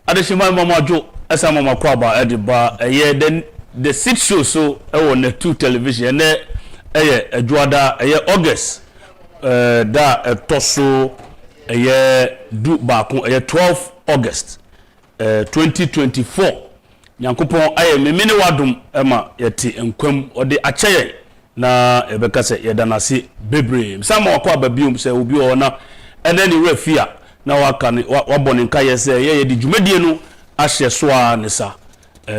adeshima mama jo esa mama kwaba ediba the 6 show so on the 2 television adwada August da toso du ba ko 12 August 2024 nyankopon memene wadum ema yete enkwam ode akyeye na ebeka se yedanase bebre sama wakwaba biom se obi ona ene ni refia na wakane wabone nka yese ye di dwumadie no ahye so a ne sa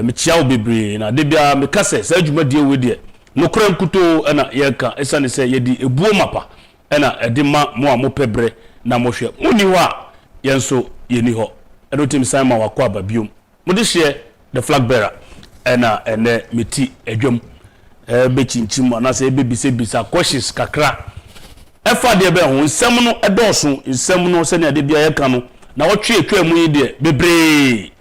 mechia obebre na de bia mekase sa dwumadie wedie no kram kuto na yeka esane se ye di ebuo mapa na edima mo a mo pebre na mo hwe muni wa yenso yeni ho edotim san ma wakwa babiom mo de hye the flag bearer na ene meti adwam bechinchim na se bebise bisa questions kakra efa de be ho nsem no edoso nsem no se ne ade bia yeka no na wotwe etwa mu yi de bebre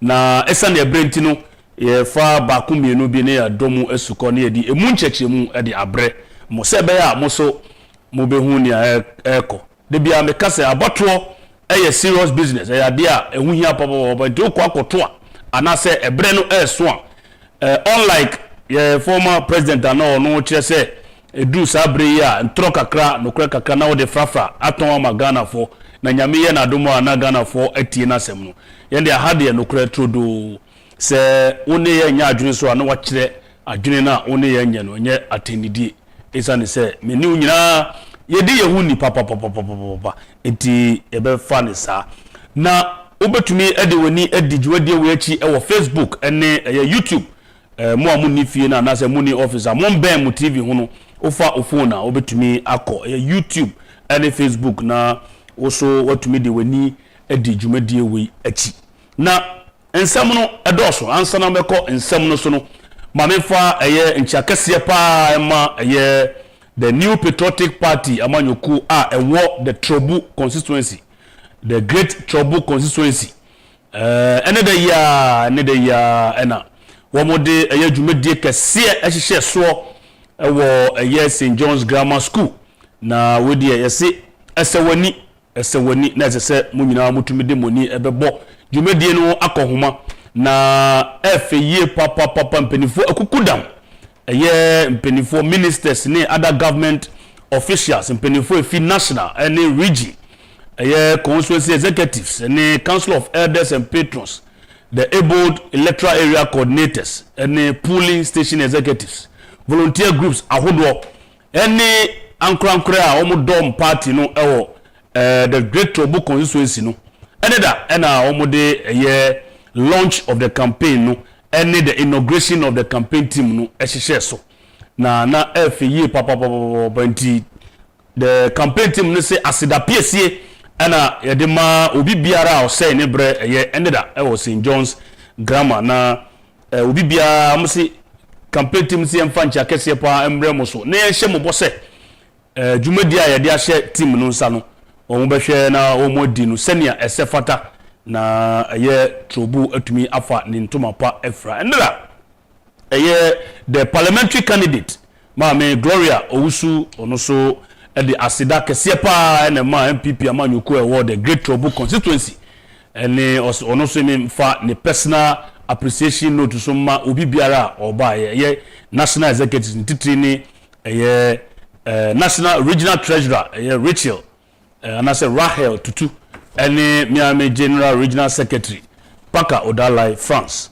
na esane ebrenti no ye fa ba ku mienu bi ne adomu esuko ne yedi emu ncheche mu de abre mo se be ya mo so mo be hu ni eko de bia me kase aboto serious business ade a ehu hia papa nti okwa akoto a ana se ebre no so a unlike former president ana no kire se edu sabre ya ntro kakra no kra kakra na wo de frafra aton ama Ghana for na nyame ye na adomo ana Ghana for atie na sem no ye de ahade no kra trodo se one ye nya adwene so ana wa kire adwene na one ye nya no nye atenidie esane se meni nyina yedi yehu ni papa enti ebe fa sa na obetumi ede woni edi dwuadie we achi e wo Facebook ene YouTube mo amu ni fie na na se mu ni officer mo ben mu TV hono ofa phone na obetumi akọ YouTube ene Facebook na oso watumi de woni edi dwumadie we achi na ensem no edoso ansa na mekọ ensem no so no ma mefa nchakese pa ma the New Patriotic Party amanyoku ewo the Trobu constituency, the Great Trobu constituency. Ene de ya ena womode dwumadie kese ehye so ewo St John's Grammar School na wodi yese esewani na sese munyina mutumide moni ebebo dwumadie no akohoma na efeye papa mpenifo akukudam mpenifo ministers ni other government officials mpenifo fi national and region constituency executives and council of elders and patrons, the abled electoral area coordinators and polling station executives, volunteer groups ahodo any ankra omodom party no the Great Trobu constituency no ena omode launch of the campaign no any the inauguration of the campaign team no ehye so na FE papa banti the campaign team no say asida piesie ana yedema obi biara o say ne bre endeda St John's Grammar na obi biara mo say campaign team si emfa ncha kese pa embre mo so na ehye mo bose dwumadi a yede ahye team no nsa no o be hwe na o modi no senia esefata na Trobu atumi afa ni ntoma pa efra endra the parliamentary candidate Mame Gloria Owusu onoso the asida kese pa na ma MPP amanyuko award the Great Trobu constituency ene onoso me fa ne personal appreciation note so ma obi biara oba national executive ntitiri ni national regional treasurer Rachel anase Rahel Tutu ene Miami General Regional Secretary Paka Odalai France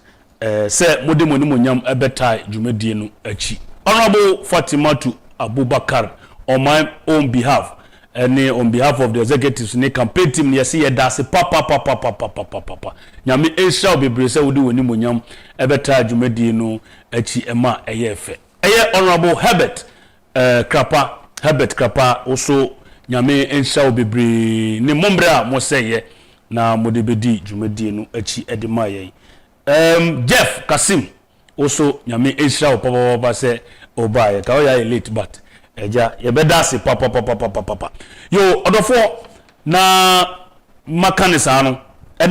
se modemoni monyam ebetai dwumadie no achi Honorable Fatimatu Abubakar on my own behalf and on behalf of the executives ne campaign team ye say dase papa nyame ehia bebre se wodi woni monyam ebetai dwumadie no achi ema eyefe Honorable Herbert Krapa also nyame ehia bebre ne mombra mo seye na modebedi dwumadie no achi edema ye Jeff Kasim also nyame ehia papa se obaye ka ya late but eja ye bedase papa yo odofo na makanisa no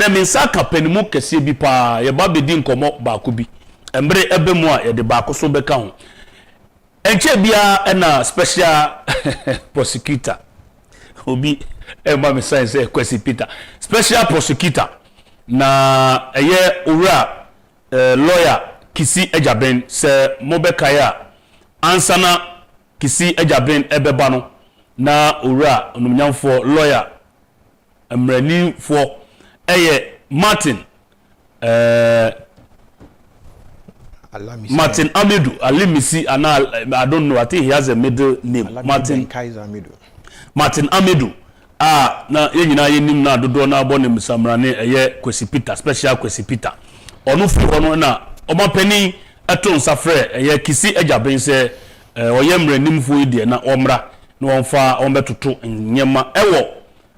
minsa kapanimu kese bi pa ye ba bedi nkomo ba ko bi embre ebemu a ye de ba ko so beka ho enche bia na special prosecutor obi ema me say Kwesi Peter special prosecutor na eye owura lawyer Kisi Agyapong se mobekaya ansana Kisi Agyapong ebeba no na owura onumnyamfo lawyer emrani fo eye Martin Martin Amidu Alimisi and I don't know, I think he has a middle name. Martin Amidu na yenyina yenim na dodo na abɔ ne msamrane eye Kwesi Peter special Kwesi Peter onu fi hono na omapani eto nsafre eye Kisi Agyapong se oye mranimfo ide na omra na onfa ombetoto nyema ewo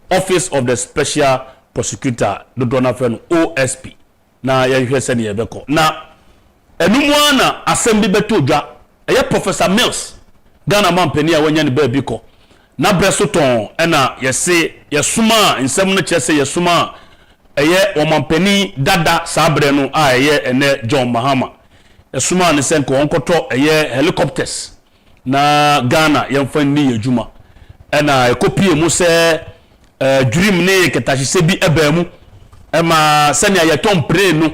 office of the special prosecutor dodo na fe no OSP na yehwe se ne yebeko na enumwa na assembly beto dwa eye Professor Mills Ghana mampani a wanya ne ba bi ko na bresoton ena yese yesuma nsem no kyese yesuma eye omampani dada sabre no a eye ene John Mahama yesuma ne senko onkoto eye helicopters na Ghana yemfa ni adwuma ena ekopie mu se dream ne ketahise bi ebamu ema senia yeton pre no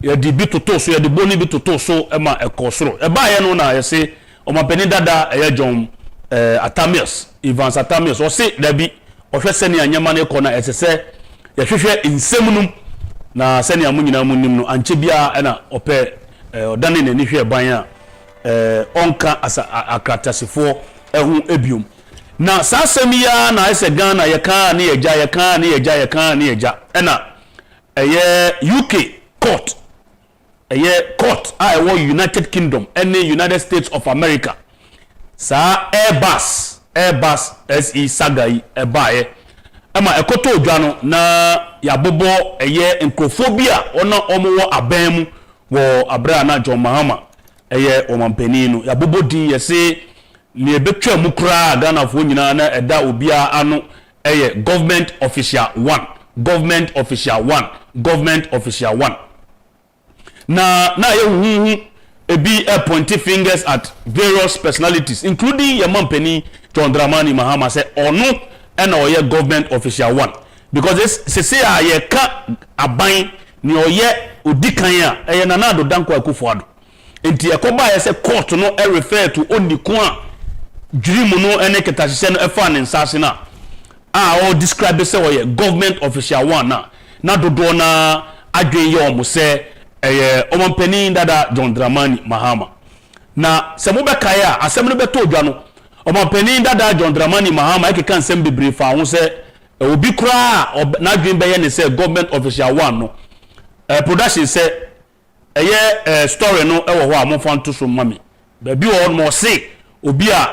ye di bitoto so ye di boni bitoto so ema ekosoro eba ye no na yese omampani dada eye John Atamius Evans Atamius o se dabi o hwe senia nyama ne kɔ na esese ye hwehwe nsemnum na senia munyina munim no anche bia na opɛ odane ne ni hwe ban a onka asa akratasefo ehu ebiom na sasemia na ese Ghana ye kan ne yeja na eye UK court court a ewo United Kingdom and United States of America sa Airbus SE sagai ebae ama ekoto odwa no na yabobo eye nkrofobia ona omowo aban mu wo abra na John Mahama eye omampani no yabobo din yese ne ebetwa mu kra Ghana fo nyina na eda obia ano eye government official 1 na ye huhu ebi pointing fingers at various personalities including your mampani John Dramani Mahama say onu and oye government official 1 because this say ye ka aban ni oye odikan a eye nanado danko akufo-addo enti ekoba ye say court no refer to oniku a dwirimu no ene ketahye no efa ne nsase na o describe say oye government official 1 na dodo na adwen ye omo say omampani dada John Dramani Mahama na se mo bekaya asem no beto odwa no omampani dada John Dramani Mahama ekeka nsem bebre fa ho se obi kura na dwen beye ne se government official 1 no production se story no ewo ho amofo nto so mami ba bi o mo se obi a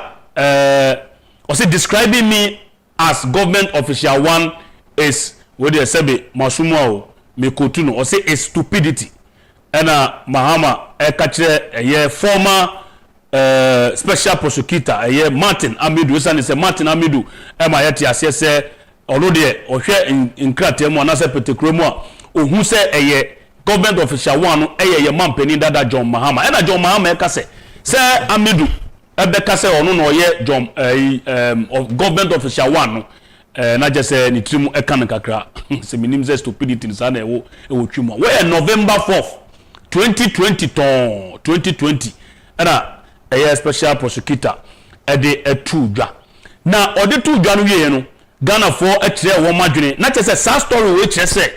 o se describing me as government official 1 is what they say masumu o me kotuno o se is stupidity ena Mahama kachire former special prosecutor Martin Amidu say Martin Amidu ema yeti asese olode ohwe nkratem na se petekromu a ohun se government official 1 no ye mampani dada John Mahama ena John Mahama ekase se Amidu ebeka se ono no ye John government official 1 no na jese ni trimu ekan kakra se minim ze stupidity nsa na ewo twimo we November 4th 2020 era special prosecutor ede etudwa na ode tudwa no wie no Ghana for ekyere wo madwene na kyese sa story we kyese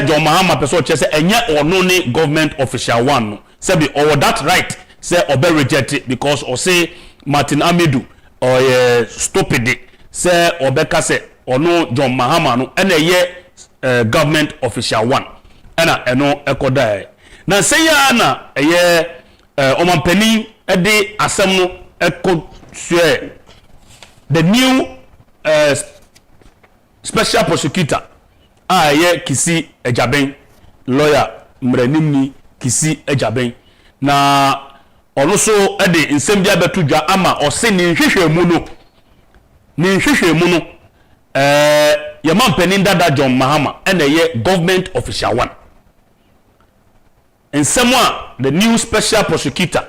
John Mahama person kyese enye ono ne government official 1 no say be that right say obe reject it because o say Martin Amidu or stupid say obeka say ono John Mahama no ene government official 1 ena eno ekoda na say ya na omampani ede asem no sue the new special prosecutor Kisi Agyapong lawyer mranimni Kisi Agyapong na ono so ede nsem bia betudwa ama o se ni hwehwemu no ya mampani dada John Mahama ene government official 1 nsem a the new special prosecutor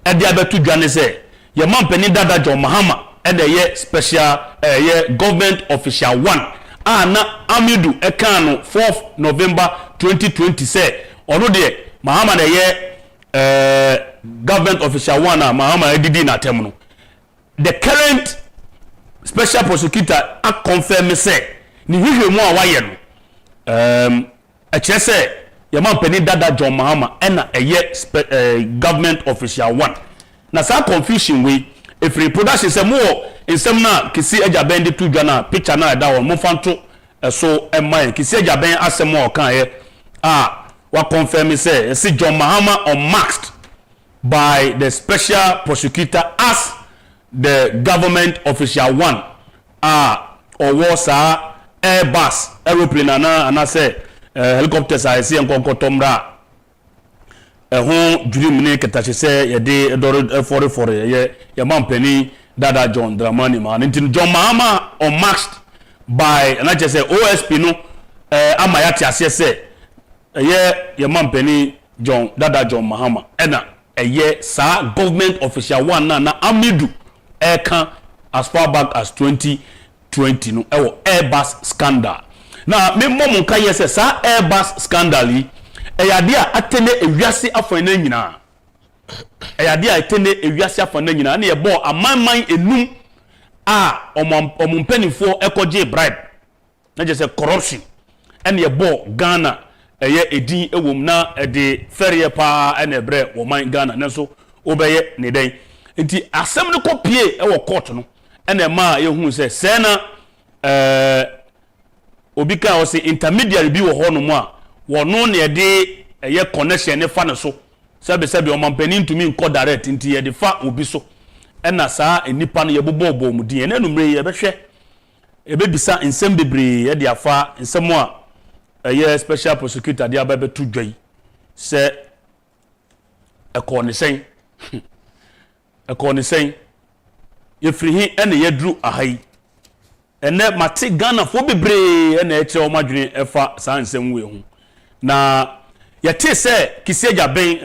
ede abetudwa ne se ya mampani dada John Mahama ene special government official 1 na amidu ekano 4th November 2020 say ono de mahama na ye government official one na mahama edidi na tem no the current special prosecutor a confirm say ni hihwe mu a waye no a kire say ye man pani dada John Mahama na government official one na sa confusion we if reproduction say mo nsem na kisi Agyapong de tu dwa na picture na da won mo fanto so emman kisi Agyapong asem o kan ye wa confirm say si John Mahama unmasked by the special prosecutor as the government official one or was Airbus aeroplane and say helicopters I see enko tomra ho dream ne ketache say ye de doro for ye man penny dada John Dramani man until John Mahama unmasked by and I just say OSP no amayati ase say ye man penny dada John Mahama ena sa government official one na amidu eka as far back as 2020 no Airbus scandal na me mom nka yes sa Airbus scandal yi eyade a atene ewiase afan nyina eyade a atene ewiase afan nyina na ye bo amanman enum omumpanifo ekoje bribe na je say corruption and ye bo Ghana eye edin ewom na de ferie pa ene bre wo man Ghana nenso obeye ne den nti asem ne kopie e wo court no ene ma ye hu se na obi ka o se intermediary bi wo ho no mu a wo no ne de eye connection ne fa ne so sebe o man panin to me nko direct nti ye de fa obi so ena saa enipa no ye bobo mu din ene numre ye behwe ebe bisa nsem bebre ye de afa nsem a special prosecutor dia ba betu dwai se ekoni sen ye frihi ene ye dru ahai ene mate Ghana fo bebre ene eche o madwene efa san nsem we hu na ye te se kisi Agyapong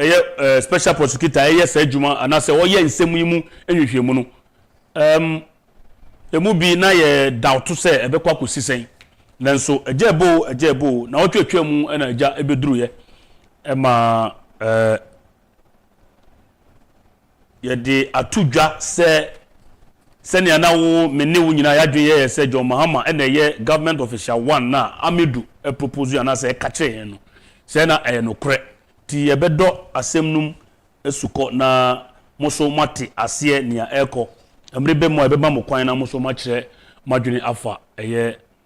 special prosecutor ye se adwuma anase o ye nsem yi mu enhwehwe mu no emu bi na ye doubt se ebekwa kosi sen nanso Agyapong na otwetwa mu na agya ebeduru ye ema ye de atudwa se ne na wo mene wo nyina yadwe ye se John Mahama na ye government official one na amedu propose na se ka kire no se na no kre ti ye bedo asemnum esuko na moso mate ase nia eko amrebe mo ebeba mo kwan na moso ma kire madwene afa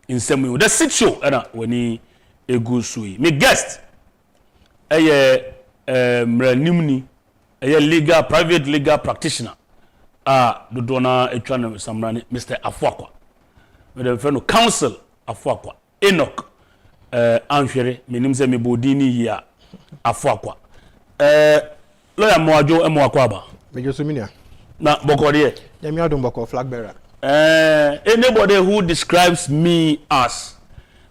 nsemu the sit show na wani egusui me guest mranimni legal private legal practitioner dodo na etwa na samrani Mr. Afoakwah me dem friend counsel Afoakwah Enoch Anhwere menim se me bodini ya Afoakwah lawyer moajo emoakwa ba mejo suminia na bokode yemi adom boko flag bearer. Anybody who describes me as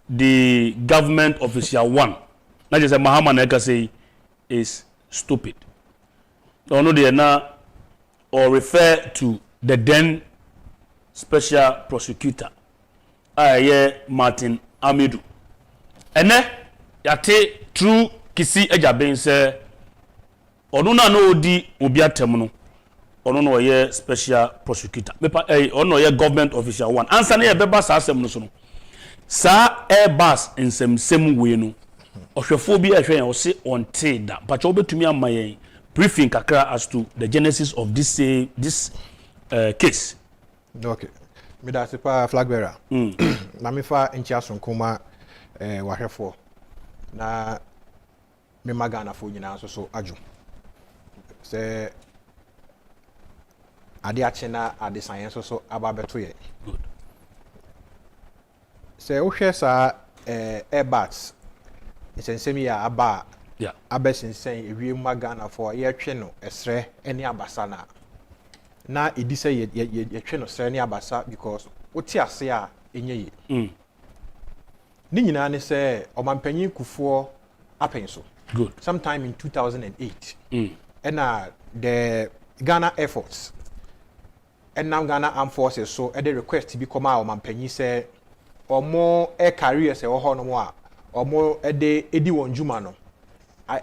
the government official one, not just a Mahama Neka say, is stupid. Don't know the or refer to the then special prosecutor, Martin Amidu. And then yate true kisi Agyapong say, Onuna no di ubia temuno. Ono no ye special prosecutor mepa ono ye government official one answer na ye beba sa asem no so no sa Airbus nsem we no ohwefo bi ahwe yan o se onte da pacha obetumi amayen briefing kakra as to the genesis of this case. Okay, me da se pa flag bearer na me fa enchi asonkoma wahwefo na me magana fo nyina so aju se ade achena ade science so ababeto ye good se wo hwe sa Airbus nsensemi ya aba abesensen ewie magana for ye twe no esre ene abasa na edi se ye twe no esre ene abasa because oti ase a enye ye ni nyina ne se omampanyin kufuo apenso good sometime in 2008 and the Ghana Air Force and now Ghana Armed Forces so at the request to become our mampanyi say omo careers e wo ho no mo a omo edi won juma no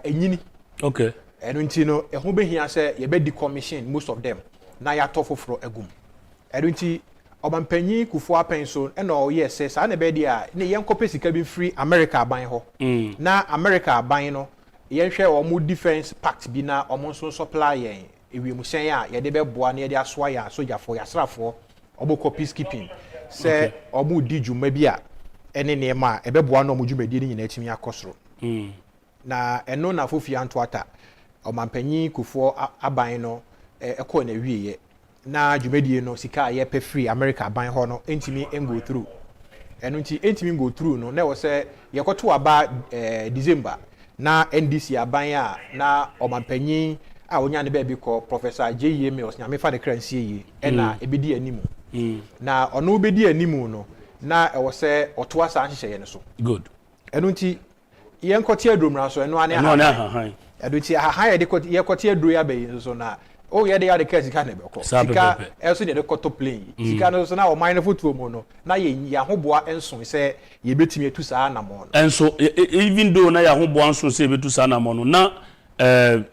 enyini okay eno nti no e ho behia se ye be decommission most of them na ya to foforo agum eno nti obampanyi kufu apen so e na o ye se sa na be dia ne yen kope sika bi free America aban ho na America aban no yen hwe omo defense pact bi na omo so supply yen ewimusen a ye de be boa na ye de asoa ya sojafo ya srafo obo peacekeeping se omo di djuma bi a ene ne ma ebe boa no omo djumadi ni nyina atimi akosoro na eno na fofi antoata omampanyi kufu aban no ekọ na wiye na djumadi no sika ye pe free America aban ho no entimi go through eno nti entimi go through no na wo se ye koto aba December na NDC aban a na omampanyi a onya ne ba bi ko Professor J.E. Mills nyame fa de kransie yi na ebedi animu na ono obedi animu no na e wo se oto asa nhyehyeye ne so good eno nti ye nkoti adromra so eno ane ha eno nti ha ye de ye koti adro ya be so na o ye de ya de kasi ka na be ko sika eso de koto plane sika no so na o mine foto mo no na ye ya hoboa enso se ye betimi etu saa na mo no enso even though na ya hoboa enso se betu saa na mo no na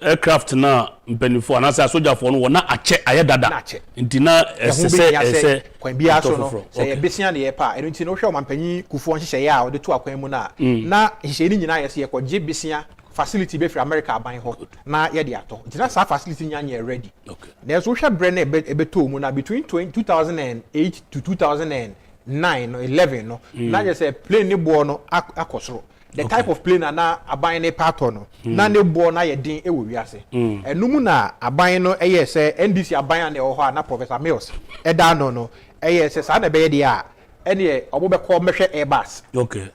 aircraft na mpenifo na sa sojafo no na ache ayedada nti na ese kwan bia so no se ye besia de ye pa eno nti no hwe o mampanyi kufu nhyehyeye ya o de to akwan mu na nhyehyeye ni nyina ye se ye ko je besia facility be free America aban ho na ye de ato nti na sa facility nya ready okay na so hwe bre na ebe to mu na between 2008 to 2009 or 11 no na je say plane ni bo no akosoro the type of plane na aban ne pattern no na ne bo na ye din e wo wiase enum na aban no eye se NDC aban na e wo ho na Professor Mills e da no eye se sa na be ye dia ene obo be ko mehwe Airbus okay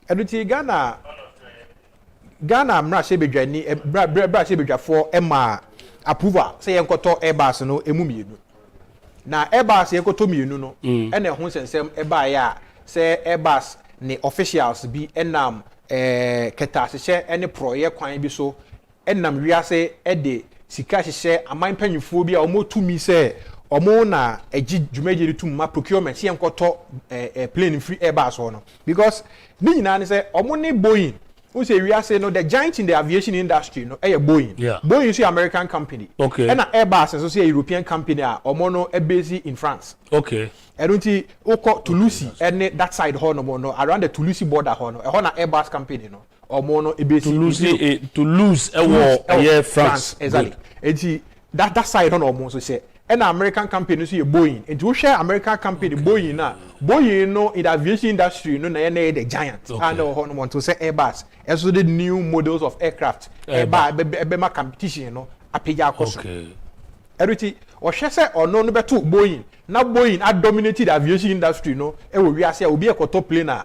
eduti Ghana mra se bedwani bra se bedwafo e ma approval se ye nkoto Airbus no emu mienu na Airbus ye nkoto mienu no ene ho sensem e ba ya se Airbus ni officials bi enam keta hyehyɛ ene proye kwan bi so enam wiase de sika hyehyɛ aman panyimfo bi a omo tumi sɛ omo na agi dwumaje tum ma procurement se enkoto plane free Airbus ho no because ni nyina ne sɛ omo ne Boeing who say wiase no the giant in the aviation industry no Boeing Boeing is an American company okay and Airbus so say a European company a omo no based in France okay Erunti oko Toulouse and that side ho no around the Toulouse border ho no na Airbus company no omo no based Toulouse France exactly enti that side ho no omo so say and American company so Boeing enti wo hwe American company Boeing na Boeing no in the aviation industry no na the giant and ho no want to say Airbus so the new models of aircraft be ma competition no apeja akoso okay Erunti o hwe say ono no beto Boeing na Boeing had dominated the aviation industry no e wo wiase obi ekoto plane na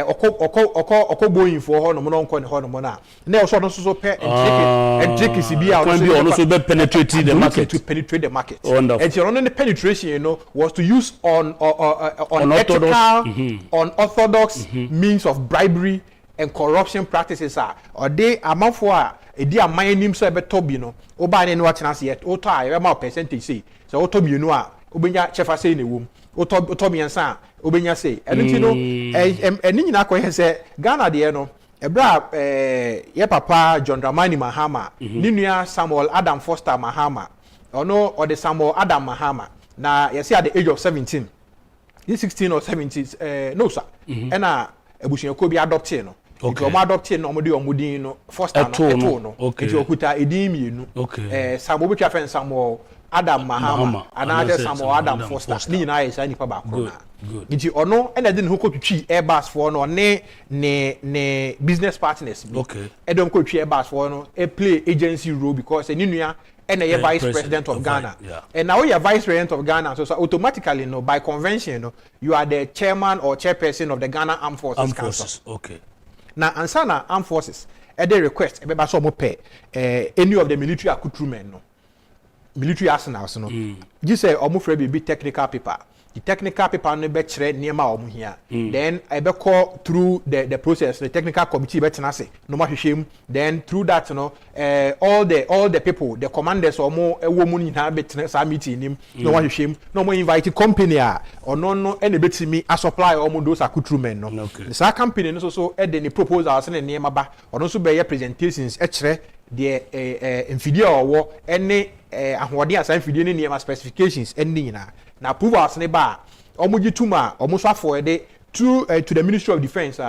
oko Boeing for ho no mo nko ne ho no mo na e so no so pe and si bi a no so be penetrate the market to penetrate the market and the penetration was to use on ethical unorthodox means of bribery and corruption practices or they amafo a edi aman nim so be to bi no oba ne no atena se o to a ma percentage say so o to bi no a obenya chefa say ne wom o to miensa obenya say eniti no eni nyina ko se Ghana de no ebra ye papa John Dramani Mahama ni nua Samuel Adam Foster Mahama ono or the Samuel Adam Mahama na ye say at the age of 17 this 16 or 17 no sir na ebusuan ko bi adopted no okay o adopted no omodi omodin no Foster no okay enti okuta edin mienu okay Samuel betwa fen Samuel Adam Mahama another Samuel Adam Foster ni na yes ani pa ba ko na nti ono ena de ho kotwi Airbus for no ne business partners okay edom kotwi Airbus for no e play agency role because ni nua ena ye vice president of Ghana and now you are vice president of Ghana so automatically no by convention no you are the chairman or chairperson of the Ghana Armed Forces Council okay na ansana Armed Forces e dey request e be ba so mo pay any of the military accoutrement no military arsenals no you say omo free be technical paper the technical paper no be chere niema omo hia then I be call through the process the technical committee be tena se no ma hwehwem then through that no all the people the commanders omo ewo mu nyina be tena sa meeting nim no ma hwehwem no mo invite company a ono no ene betimi a supply omo those accoutrements no sa company no so e de ni proposal se ne niema ba ono so be ye presentations e chere the mfidie owo ene ahwode asan mfidie ne niema specifications ene nyina na approvals ne ba omoji tuma omo so afode to the Ministry of Defense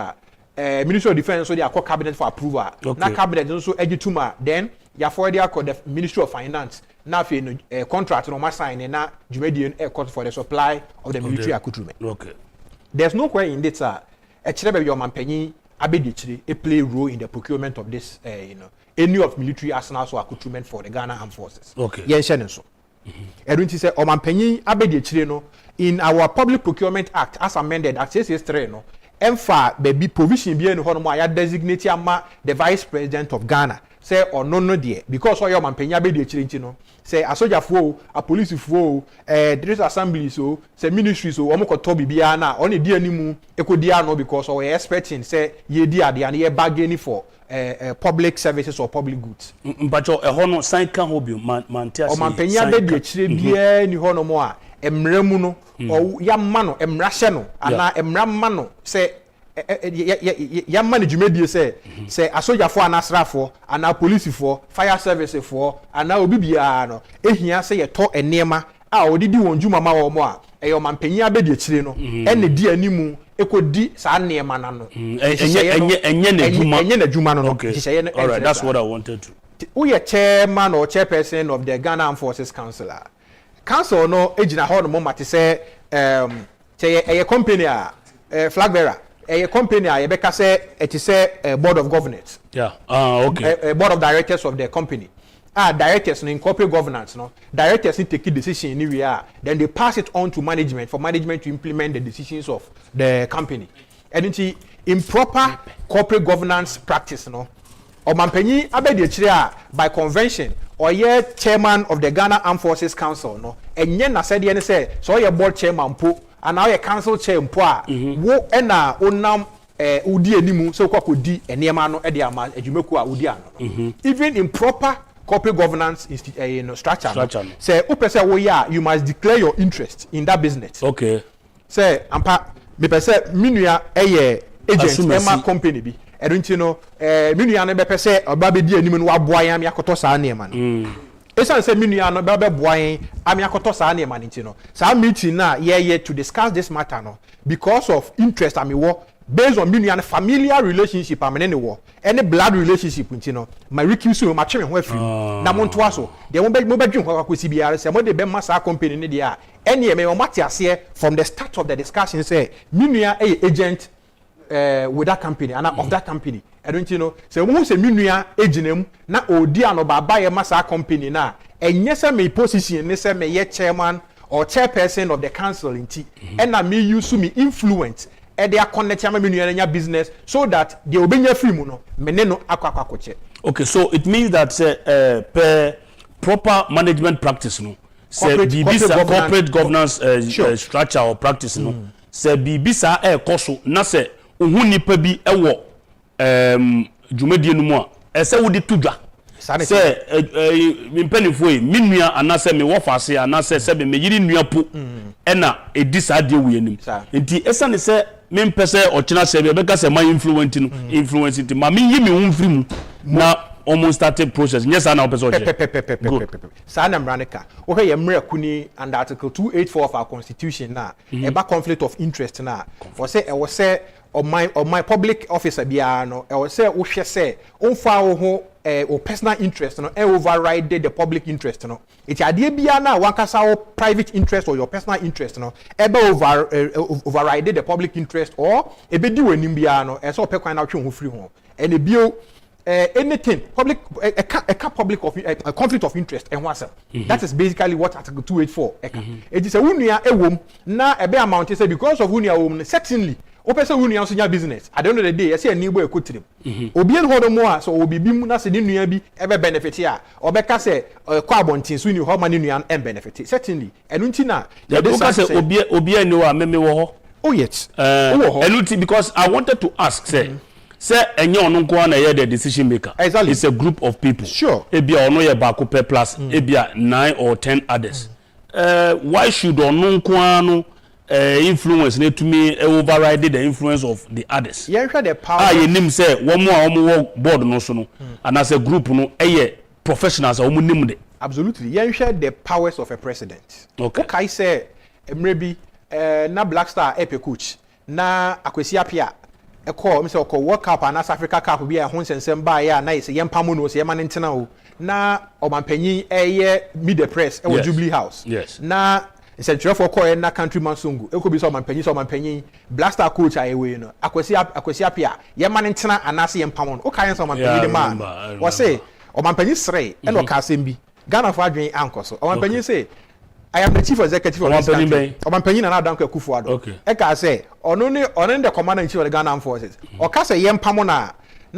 Ministry of Defense so they are called cabinet for approval na cabinet so eji tuma then ya forward they called the Ministry of Finance na fe no contract no ma sign na jumedie court for the supply of the military accoutrement. There's no way in this e kire be your manpanyin abedichire a play role in the procurement of this any of military arsenals or accoutrement for the Ghana Armed Forces. Yen hye so Erunti say omanpanyin abedichire no in our Public Procurement Act as amended at 663 no emfa baby provision bi enu ho no ma ya designate ama the Vice President of Ghana say ono no there because oyo omanpanyin abedichire nti no say asojafo a police fo there assembly so say ministry so omo ko to bibia na on di animu ekodi ano because we expecting say ye di ade and ye bargaining for public services or public goods. Mpacho ho no sign kan ho bi mantia o manpenya be di chire bia ni ho no mo a emramu no o ya ma no emra hye no ana emra ma no say ya management say asojafo anasrafo ana police for fire service for ana obi bia no ehia say ye to enema a odidi wonjuma ma wo mo a eyo mampenya be di chire no ene di animu ekodi sa nema na no enye na juma no all right, that's what I wanted to. Who ye chairman or chairperson of the Ghana Armed Forces Council no ejina ho no mo mate say a company flag bearer a company a yebeka say it is a board of governors a board of directors of the company directors in corporate governance no directors take decision anywhere then they pass it on to management for management to implement the decisions of the company and improper corporate governance practice no omanpanyi abedi chire by convention or ye chairman of the Ghana Armed Forces Council no enye na said ye say so ye board chairman po and now ye council chair mpo wo na onam udi animu so kwakodi enema no e de ama adwumeku a udi ano even improper corporate governance structure. Say upese wo ya you must declare your interest in that business. Say ampa me pese minua agent ema company bi edunti no minua no be pese oba be di anim no waboan me akoto saa ne ma no esan say minua no be boan am akoto saa ne ma nti no saa meeting na ye to discuss this matter no because of interest am wo based on minua familiar relationship amene wo any blood relationship nti no my recuse ma twe me ho afiri na mo nto aso de mo be dwen ho akosi biara say mo de be masa company ne de a ene me mo mate ase from the start of the discussion say minua agent with that company and of that company I don't say mo say minua aginem na odi ano baba ye masa company na enye say me position ne say me ye chairman or chairperson of the council nti and na me use me influence they are connecting my minua business so that they obenya free mu no mene no akwakoche. Okay, so it means that per proper management practice no say corporate governance structure or practice no say bibisa koso na say ohu nipa bi ewo dwumadie no mu a say wodi tudwa say mpenifo yi minua anase me wofase anase se be meyiri nua po ena edi sa de wuyanim nti esa ne se mempese ochina se be beka se my influence nti ma me yi me wonfiri mu na almost started process yes na opeso je sa na mranika o he yemra kuni under article 284 of our constitution na eba conflict of interest na for say e wo say on my public officer bia no e wo say wo hwe say onfa wo ho or personal interest no override the public interest no it ade bia na wankasa wo private interest or your personal interest no ebe override the public interest or ebe di wanim bia no e so opekwan na twe ho free ho ene bio anything public a public of a conflict of interest and what's that is basically what article 284 it is a unia ewom na ebe amount say because of unia wom certainly person who knows your business. I don't know the day. I see a new boy could trip. Obian hold more, so will be bimunas in New be ever benefit here. Or Becca say, carbon things when you have money and benefit. Certainly. And Untina, Obia no, Meme. Oh, yes. Because I wanted to ask, say, and you don't go on the decision maker. Exactly. It's a group of people. Sure. Ebia ono ye baako per plus, ebia 9 or 10 others. Why should ono kwano influence need to me override the influence of the others? Yeah, the power. You name say one more board no so no, and as a group no, professionals are nim de. Absolutely. Yeah, share the powers of a president. Okay, say maybe na Black Star epe coach na Akwesiapia e call me say ko World Cup and South Africa Cup bi a ho nsensem ba ya na say yempam no say yema ntena o na omampanyin meet the press e Jubilee House. Yes. Na Central for call na countryman sungu e ko bi so omampanyin Black Star coach ayewe no Akwesiapia yema ntena anase yempam no o kan say omampanyin de man o say omampanyin sre e no ka asem bi Ghana for adwen ankoso omampanyin say I am the chief executive of this country. Omampanyin na danko akufo-addo. Okay. Eka say ono the commander in chief of the Ghana Armed Forces. Oka say yempamo na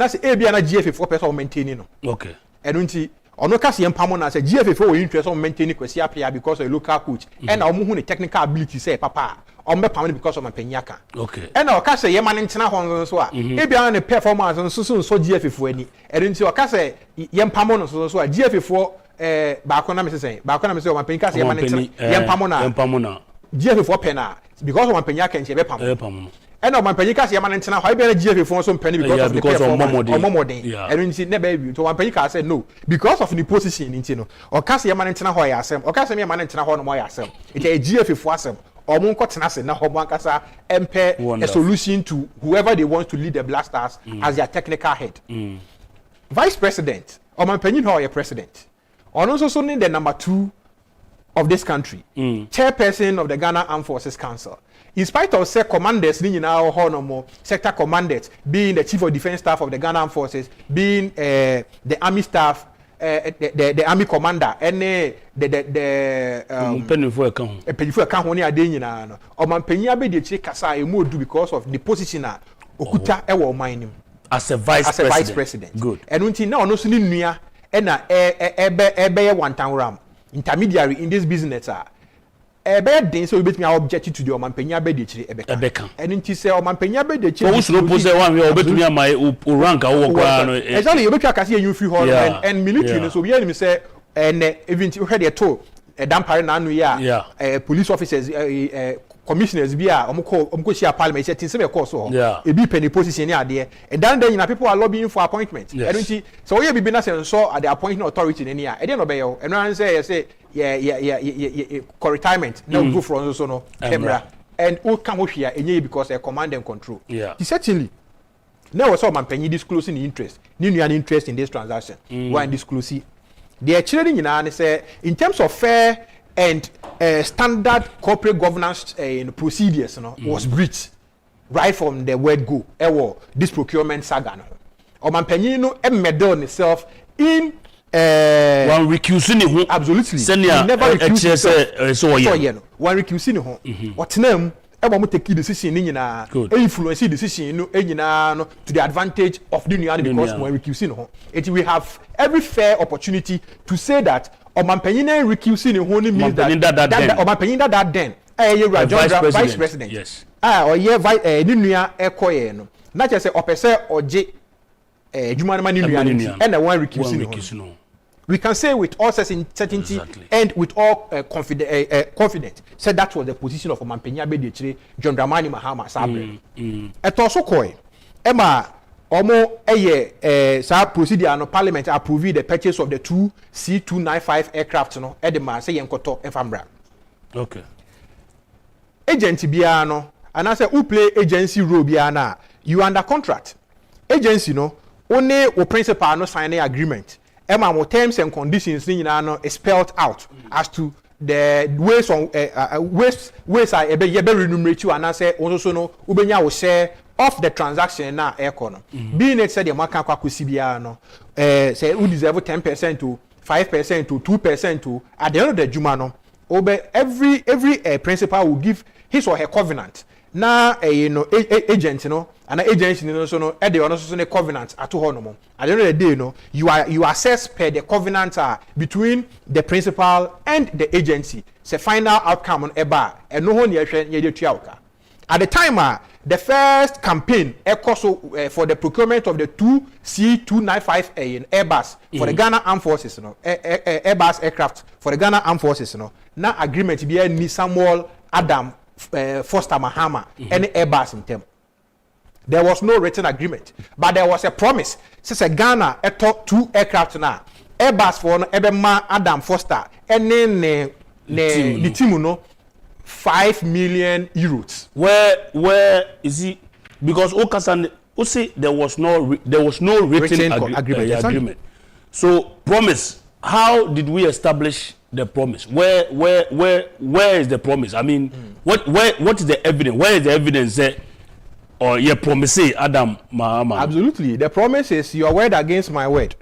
say ebia na GF4 person maintain no. Okay. Enu nti ono ka say yempamo na say GF4 we interest on maintain Akwesiapia because of a local coach. And omo hu the technical ability say papa ombe pam because of omampanyin aka. Okay. And oka say yema ntena ho so a ebia na performance so GF4 ani. Enu nti oka say yempamo no so a GF4 baako na me say omampanyin ka say yema ntena yempamo na GF4 pena because omampanyin aka nche be pam. And omampanyin ka say yema ntena ho ebia na GF4 so mpeni because of the performance omomodin. And nti ne ba bi to omampanyin ka say no because of the position nti no o ka say yema ntena ho ya asem o ka say yema ntena ho no mo ya asem it a GF4 asem omo nkotena se na ho mo ankasa empe a solution to whoever they want to lead the Black Stars as their technical head. Vice President omampanyin ho ya president. On also need the number 2 of this country, chairperson of the Ghana Armed Forces Council. In spite of say commanders, sector commanders, being the chief of defense staff of the Ghana Armed Forces, being the army staff, the army commander, and because of the position okuta ewo mining as a vice president. Good. And until now, no sooner. Ena ebe one time ram intermediary in this business ebe den so bet me object to the omampanyin be de chire ebeka and nti say omampanyin be de chire so we say one we obetumi amai o rank wo kwa no exactly you betwa kase you free hall and military no so we hear say even you heard the to dampare na anu ya police officers commissioners bi a omko share parliament say tin say be course ho e bi penny position ni ade and then people are lobbying for appointment and nti so we be na say so at the appointing authority ni a e dey no be yo and one say retirement na go from so no camera and who can we here enye because a command and control certainly now so manpanyi disclosing the interest ni nua interest in this transaction why disclose the actually nyina say in terms of fair and standard corporate governance procedures was breached right from the word go. This procurement saga. Omampanyin no emmeddle itself in one recusing who absolutely never recuse so one recusing who what name ebo take decision ni nyina influence decision no nyina no to the advantage of the union because when recusing who it we have every fair opportunity to say that omampanyin recusing who means that omampanyin that then vice president yes ni nua ekoye no na che say opese oje adwuma na ni nua ni and one recusing we can say with all certainty and with all confidence said that was the position of omampanyin abedechire John Dramani Mahama Sabre eto so koi ema omo sa procedure no parliament approve the purchase of the 2 C295 aircraft no e de ma say yenkoto enfambra okay agent bia no and I say who play agency role bia na you under contract agency no only o principal no signing agreement ema mo terms and conditions ni nyina no is spelled out as to the ways on ways I be remunerate you and I say also no ubenya wo share of the transaction na econo being it said the market kwakusi bia no say who deserve 10% to 5% to 2% to at the end of the juma no every principal will give his or her covenant na agent no and agency no so no e dey ono so covenant ato ho no mo at the end of the day no you assess per the covenant between the principal and the agency say final outcome on eba e no ho ne ehwe ye dey tuawoka at the time the first campaign for the procurement of the 2C295 Airbus for the Ghana Armed Forces no Airbus aircraft for the Ghana Armed Forces no na agreement be ni Samuel Adam Foster Mahama any Airbus in them. There was no written agreement, but there was a promise. Since Ghana two aircraft now, Airbus for Ebema Adam Foster, and then the team no 5 million euros. Where is he? Because Okasan, say there was no written agreement. So promise. How did we establish the promise? Where is the promise? I mean, what is the evidence? Where is the evidence that or you promise Adam Mahama? Absolutely. The promise is your word against my word.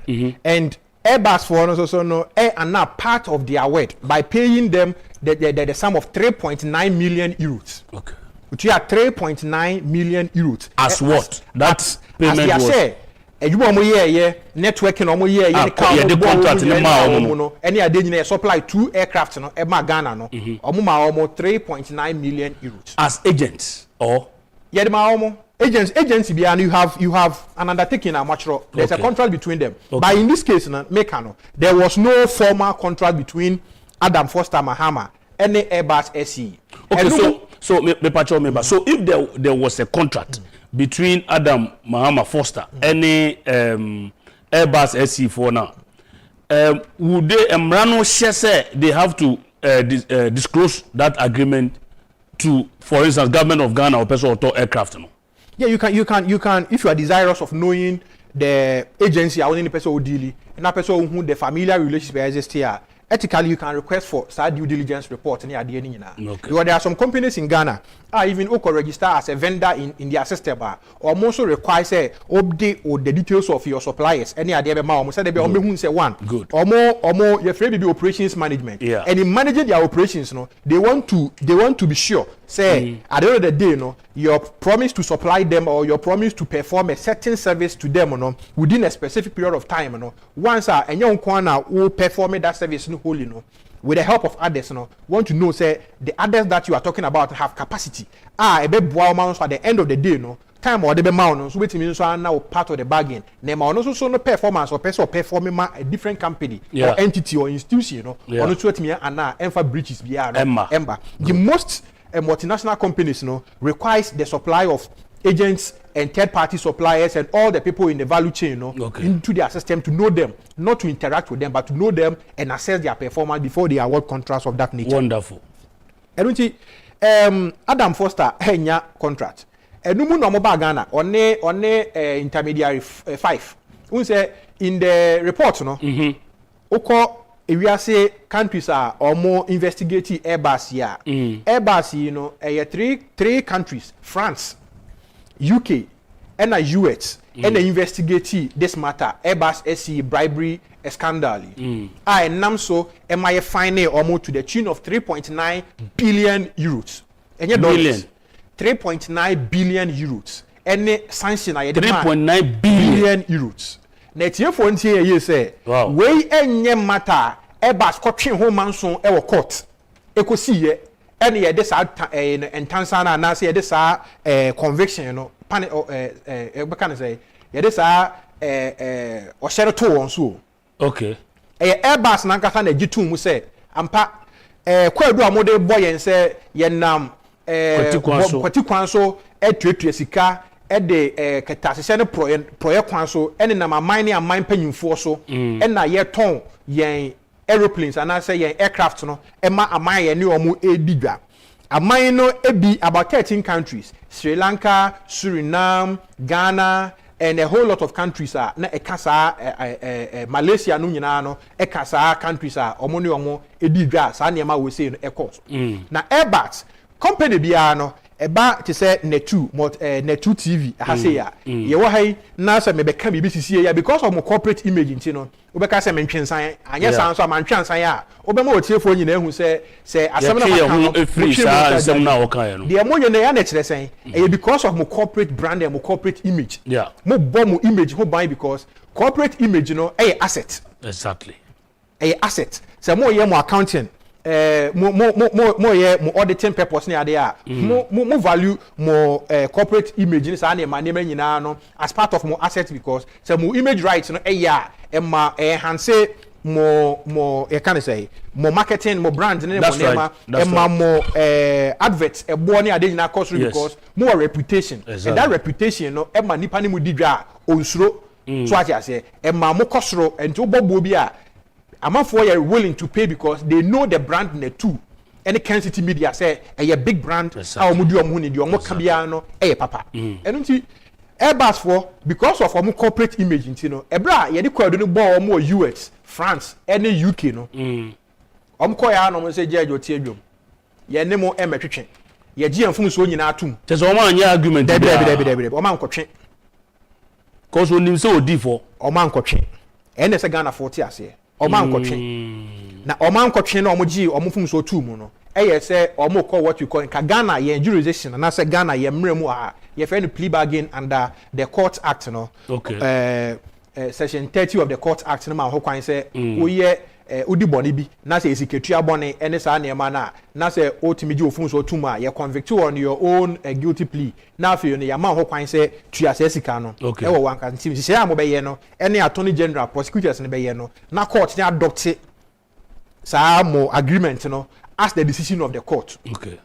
And Airbus for us also know are now part of their word by paying them the sum of 3.9 million euros. Okay. Which are 3.9 million euros. As what? That payment as was. Ejubo mo ye networking omo ye the contract ni ma omo no any ade nyina supply 2 aircraft no e ma Ghana no omo ma omo 3.9 million euros as agents or yeah ma omo agents be and you have an undertaking natural there's a contract between them but in this case no there was no formal contract between Adam Foster Mahama and the Airbus SE. Okay, so me so if there was a contract between Adam Mahama Foster and Airbus SC4 now, would they Emrano say they have to disclose that agreement to, for instance, government of Ghana or person or aircraft? No? Yeah, you can if you are desirous of knowing the agency or any person who deal and that person who the familiar relationship exists here. Ethically, you can request for due diligence report in because there are some companies in Ghana even register as a vendor in their system or also require say update or the details of your suppliers. Any idea about say they be say one good or more your free be operations management. And in managing their operations, they want to be sure say at the end of the day, your promise to supply them or your promise to perform a certain service to them within a specific period of time. Once and young kwana will perform that service wholly with the help of others want to know say the others that you are talking about have capacity a be boa man so at the end of the day time or the be man so wetin mean so now part of the bargain na ma so no performance or person performing a different company or entity or institution or no so wetin ana emfa breaches be ember the most multinational companies requires the supply of agents and third-party suppliers and all the people in the value chain into their system to know them, not to interact with them, but to know them and assess their performance before they award contracts of that nature. Wonderful. And Adam Foster henya contract. And no more Ghana on intermediary 5. We say in the report, if we say countries are or more investigating Airbus here. Airbus, three countries, France, UK and the US and investigate this matter Airbus SE bribery scandal. I am so am I fine almost to the tune of 3.9 billion euros. And dollars 3.9 billion euros. Any sanction I 3.9 billion euros. Net year for you say we any matter Airbus cotton home man so our court. Eko see any this and Tanzania na say this conviction pan can say this or share to on so okay Airbus na nkasa na G2 mu say ampa kwadu amode boy en say ye nam kwati kwan so etuetua sika de ketasese ne project kwan so ene na aman ne aman panyimfo so na ye ton yen aeroplanes and I say yen aircraft no ema aman ye ne omo edigwa aman no ebi about 13 countries Sri Lanka, Suriname, Ghana and a whole lot of countries are na ekasa Malaysia no nyina no ekasa countries are omo ne omo edigwa sa ne ma we say no e course na Airbus company bia no eba te say netu netu TV ha say ya ye wo hai na say me be ka bibi sisi ya because of my corporate image nti no wo be ka say me ntwensan anya san so ma ntwensan ya wo be ma otiefo nyina ehu say asem na ka no free sa asem na wo kan ya no de mo ye na ya na kire sen because of my corporate brand and my corporate image yeah mo bo mo image ho ban because corporate image no asset exactly asset say mo ye mo accounting mo auditing purpose na ade a mo value mo corporate image ni sa na ma nyina no as part of mo asset because say mo image rights no ma enhance mo can say mo marketing mo brand ni mo nema ma mo adverts bo ni ade nyina cost because mo reputation and that reputation no ma nipa ni mu didwa onsuro so ati ase ma mo kosoro enti obobo bi a amafo are willing to pay because they know the brand na too. Any Kencity Media say a big brand how mudu omo ni di omo ka bia no papa. Enu nti Airbus for because of omo corporate image nti no ebra ye de kwado no ball omo US, France, any UK no. Omo ko ya no mo say jeje oti adwom. Ye ne mo emetwetwe. Ye gi anfum so nyina atum. Teso omo anya argument bi. Omo ankotwe. Cause onim say odi for omo ankotwe. Ene se Ghana 40 ase. Oman kotwe na oman kotwe na omoji omofum so tu mu no say omoko what you call in Ghana ye jurisdiction na say Ghana ye mremu ye fe no plea bargain under the Court Act no okay section 30 of the Court Act no ma ho kwan say wo ye udi boni bi na say esiketua boni ene sa na ema na say otimiji ofum so tu mu ye convict you on your own guilty plea na fe no ya ma ho kwan say tua say sika no e wo wan kan tim say am be ye no ene attorney general prosecutors ne be ye no na court ne adopt sa mo agreement no as the decision of the court okay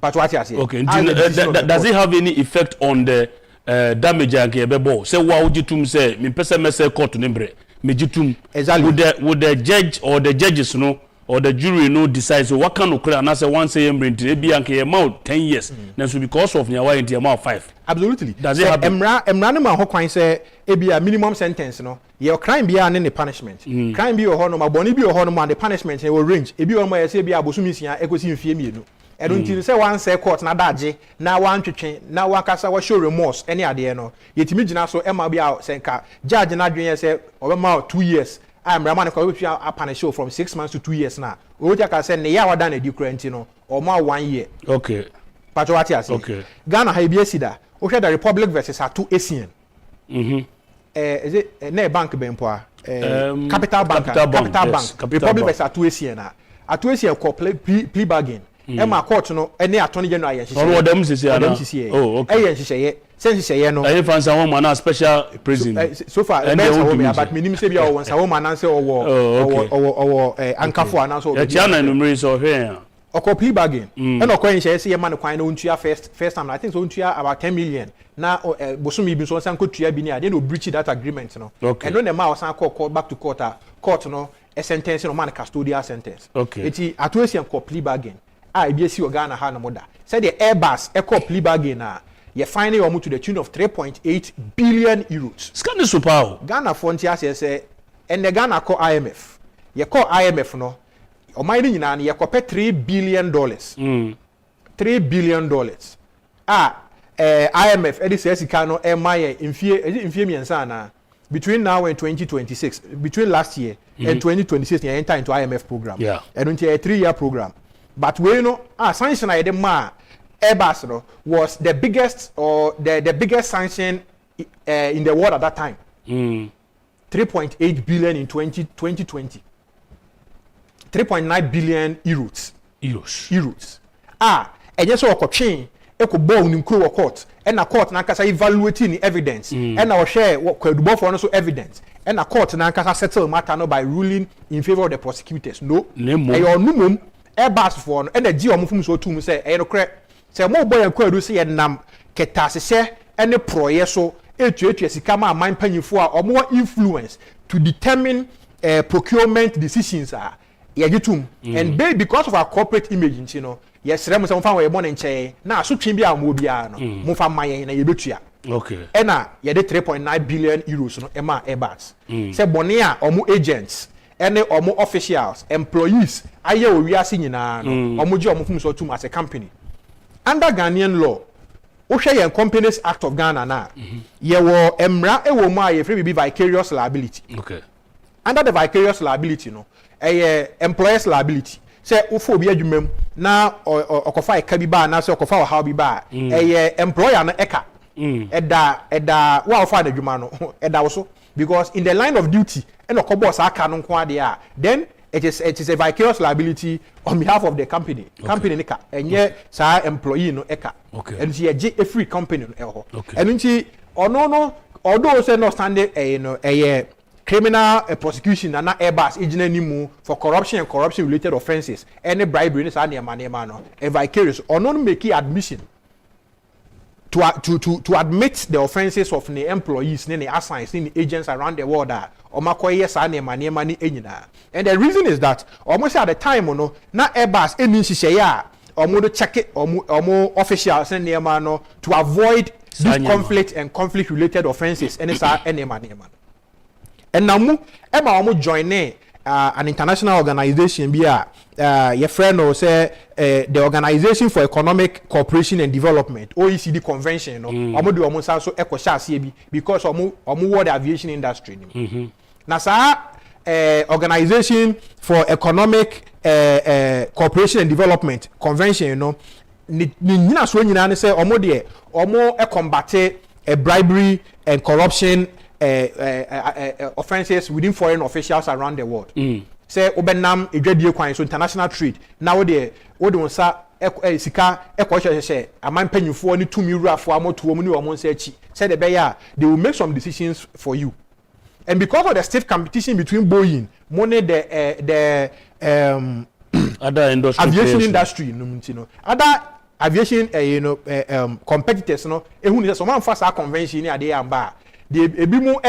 but what you say okay does it have any effect on the damage and be bo say wa ujitum say me pese me say court ne bre mejitum exactly would the judge or the judges no or the jury no decide so what can occur and I say one say embrent e bi anke amount 10 years na so because of nya why into amount 5 absolutely does it happen emra no ma ho kwan say e bi a minimum sentence no your crime bi a ne punishment crime bi o ho no ma boni bi o ho no ma the punishment e will range e bi o ma say bi abosumi sia ekosi mfie mienu e don't think say one say court na daje na wan twetwe na wan kasa wa show remorse any ade no yetimi gina so ema bi a say nka judge na dwen say obema 2 years I'm Raman ko we a punish show from 6 months to 2 years na o ja ka say ne ya wada na di kurenti no o ma 1 year okay pato what you say okay Ghana ha bi asida o hwe the Republic versus Atu Asian is it na bank bempo Capital Bank Republic versus Atu Asian na Atu Asian ko plea bargain Emma court no any attorney general yen hise all them sisi oh okay yen hise sense hise no I fancy one man special prison so far but minim say bia won sa woman nan say owo ankafo anan so e tia na numeri so hwe ya oko plea bargain and oko yen hise ye man kwan na ontua first time I think so ontua about 10 million na bosumi bi so san ko tua bi ni ade no breach that agreement no and no na ma san call back to court no a sentence no man custodial sentence okay eti atuesi ko plea bargain IBC Ghana ha na moda said the Airbus eco plea bargain na ye finally almost to the tune of 3.8 billion euros scan super Ghana frontier say and the Ghana call IMF ye call IMF no o mai ni nyina ye call $3 billion $3 billion IMF edi say sika no e mai infie miensa na between now and 2026 between last year and 2026 you enter into IMF program and until a 3-year program. But we know sanction I Airbus no, was the biggest or the biggest sanction in the world at that time. 3.8 billion in 2020. 3.9 billion euros. And yes, so chain eko ball in court and a court na kasa evaluating evidence and our share what could be for also evidence and a court na kasa settle matter no by ruling in favor of the prosecutors. No. Numum Airbus for no and the omufum so tum say no correct say mo boy kwadu say nam ketasese ene proye so etuetu sika ma man panyifo a omo influence to determine procurement decisions yagitum and because of our corporate image you know yes rem say mfa we mo nche na asotwe bi a mo bia no mo fa mayen na yebetua okay ena ye de 3.9 billion euros no ema Airbus say bone a omo agents ene omo officials employees aye owiase nyina no omo je omo fum so tum as a company under Ghanaian law wohwe yen Companies Act of Ghana na ye wo emra e wo mu a ye free be vicarious liability. Okay. Under the vicarious liability no employer's liability say ufo obi adwumam na okofa eka bi ba na say okofa how bi ba employer no eka eda wa ofa na adwuma no eda wo so because in the line of duty and okobo sa aka no nko ade a then it is a vicarious liability on behalf of the company. Okay. Company nika enye sa employee no eka. Okay. And she a free company no eho. Okay. And nti ono no although say no stand criminal prosecution and not Airbus agent for corruption and corruption related offenses any bribery is any man no a vicarious or not making admission to admit the offenses of the employees the assigns the agents around the world or makoye sa any man enyina. And the reason is that almost at the time no na Airbus any share or mo check it or mo officials and no to avoid this conflict and conflict related offenses any sa any man. And now Emma join an international organization your friend will say the Organization for Economic Cooperation and Development OECD convention do almost also because world aviation industry. Now Organization for Economic Cooperation and Development convention ni so nyina ne say combat bribery and corruption offenses within foreign officials around the world. Say obenam edwadie kwan so international trade now there won sa sika ekwohwehwe aman panyufo ni tumi wurafo amoto mu ni omo nsa achi say the bear they will make some decisions for you. And because of the stiff competition between Boeing money the other aviation industry other aviation competitors ehun say some amfa sa convention ni ade amba the ebi mu no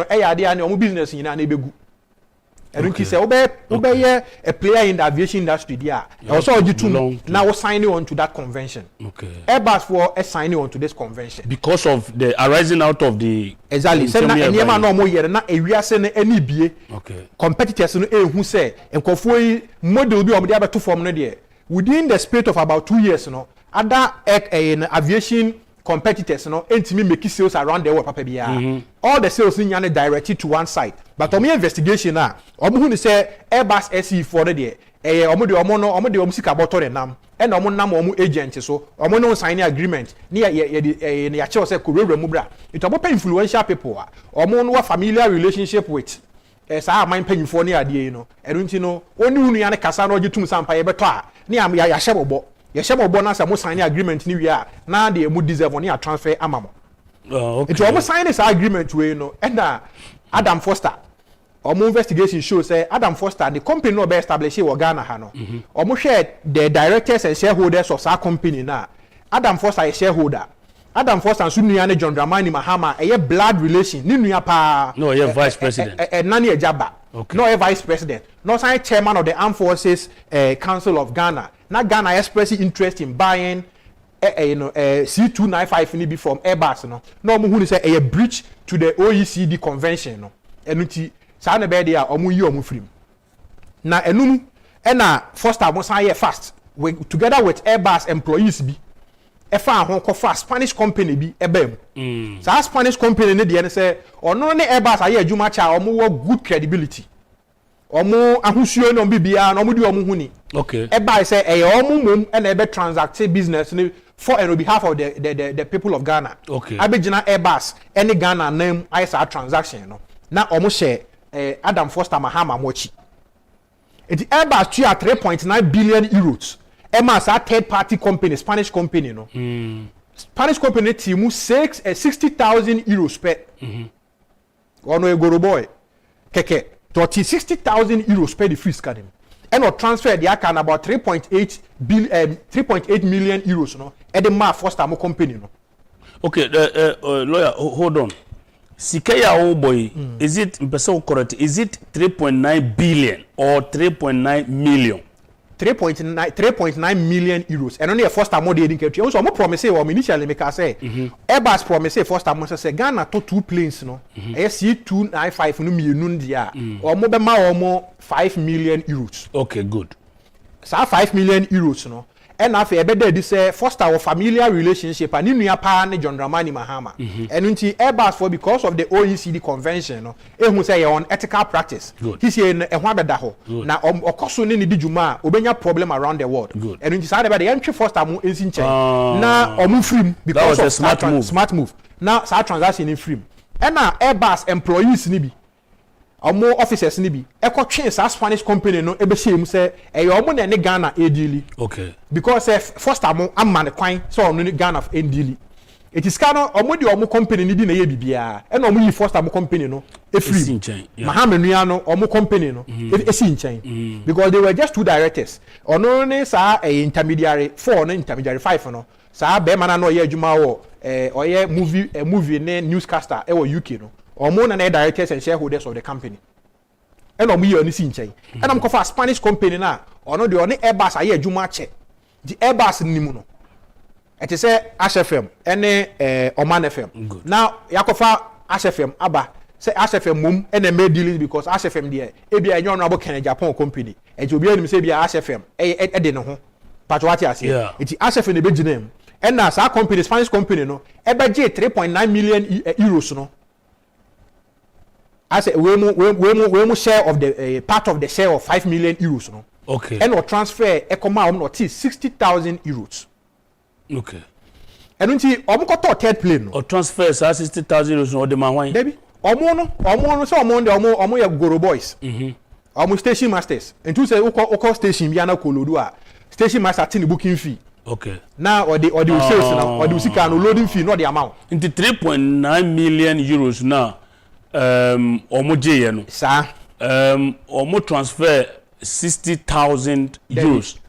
ade ani omo business nyina na ebegu and you say obey a player in the aviation industry there also now signing on to that convention. Okay. Airbus for signing on to this convention because of the arising out of the exactly say na enema no mo yere na ewiase na ani bie. Okay. Competitors no ehun say enkofo yi model bi omo dey abeto form no there within the space of about 2 years other aviation competitors entimi make sales around the world papa bia all the sales ni nyane directed to one side but omo investigation omo hu ni say Airbus SE for there omo de sika boto de nam e na omo nam omo agent so omo no sign agreement ni ya che say korewura mu bra it omo pay influential people omo no familiar relationship with sa man panyifo ni ade enu nti no oni unu ya ne kasa no ogitum sampa ye beto ni ya hye bobo yeshebo na say mo sign agreement ni wi na de mu deserve on ya transfer amamo. Okay. It almost sign this agreement we and Adam Foster omo investigation show say Adam Foster the company no be established in Ghana ha no omo share the directors and shareholders of that company na Adam Foster is shareholder. Adam Foster and Sunuya ne John Dramani Mahama blood relation ni nua pa no vice president Nani Ejaba. Okay. No vice president no sign chairman of the Armed Forces Council of Ghana. Na Ghana expressing interest in buying C295 ni be from Airbus no mo hu say a breach to the OECD convention enu ti sa na be dia omo yi omo frim na enum na Foster mo san ye fast together with Airbus employees bi e fa ho ko fa Spanish company bi ebem sa Spanish company ne de say ono ne Airbus aye adwuma cha omo wo good credibility omo ahusuo no bibia no omo di omo huni. Okay. Airbus say omo mum and ebe transact business for and on behalf of the people of Ghana. Okay. Abegina Airbus any Ghana name ISA transaction na omo share Adam Foster Mahama mochi. It Airbus to 3.9 billion euros. Emma sa third party company Spanish company Spanish company timu 60,000 euros per. Ono egoro boy keke 60,000 euros per the free scanning. And or transfer the account about 3.8 million euros at the Foster mo company Okay, lawyer, hold on. Sikaya old boy, is it correct? Is it 3.9 billion or 3.9 million? 3.9 million euros. And only a Foster mo dey indicate. Also, mo promise or initially make say Airbus promise Foster mo say Ghana to 2 planes C295 no million dia. Or mo be ma 5 million euros. Okay, good. So 5 million euros and afi ebede di say foster a familiar relationship and nua pa ne John Dramani Mahama and unti Airbus for because of the OECD convention no ehun say on ethical practice he say ehun abeda ho na okoso ne di djuma obenya problem around the world and unti say the entry foster mu ensi nchen na omu free because of smart move now sa transaction in free and na Airbus employees ni bi omo officers ni bi ekotwe sa Spanish company no ebe shey say e omo na ne Ghana edili okay because foster mo amman kwan so omo ne Ghana edili it is kind of omo di omo company ni di na ye bibia e na omo yi foster mo company no e free Mahama nua no omo company no e si nchen because they were just two directors ono ne sa intermediary 4 no intermediary 5 no sa be mana no ye adwuma wo oye movie ne newscaster e wo UK no omo na directors and shareholders of the company and omo yi oni si nchen and am ko fa Spanish company na ono de oni Airbus aye adwuma che the Airbus nimu no it say HFM ene Oman FM now yakofa HFM aba say HFM mum ene make deals because HFM there e bia enyo no abo Agyapong company e ti obi anim say bia HFM e de ne ho patwati ase it HFM ne be ginem and na sa company Spanish company no e be je 3.9 million euros no as we mo share of the part of the share of 5 million euros no okay and or transfer e come out no 60,000 euros okay and unti omo ko to third plane no or transfer 60,000 euros no de ma hwan debi omo no so omo de omo ya Goro boys omo station masters and tu say uko station bia na kolodu a station master tin booking fee okay now or the sales na or the usika no loading fee no the amount into 3.9 million euros now omo je no sa omo transfer 60,000 euros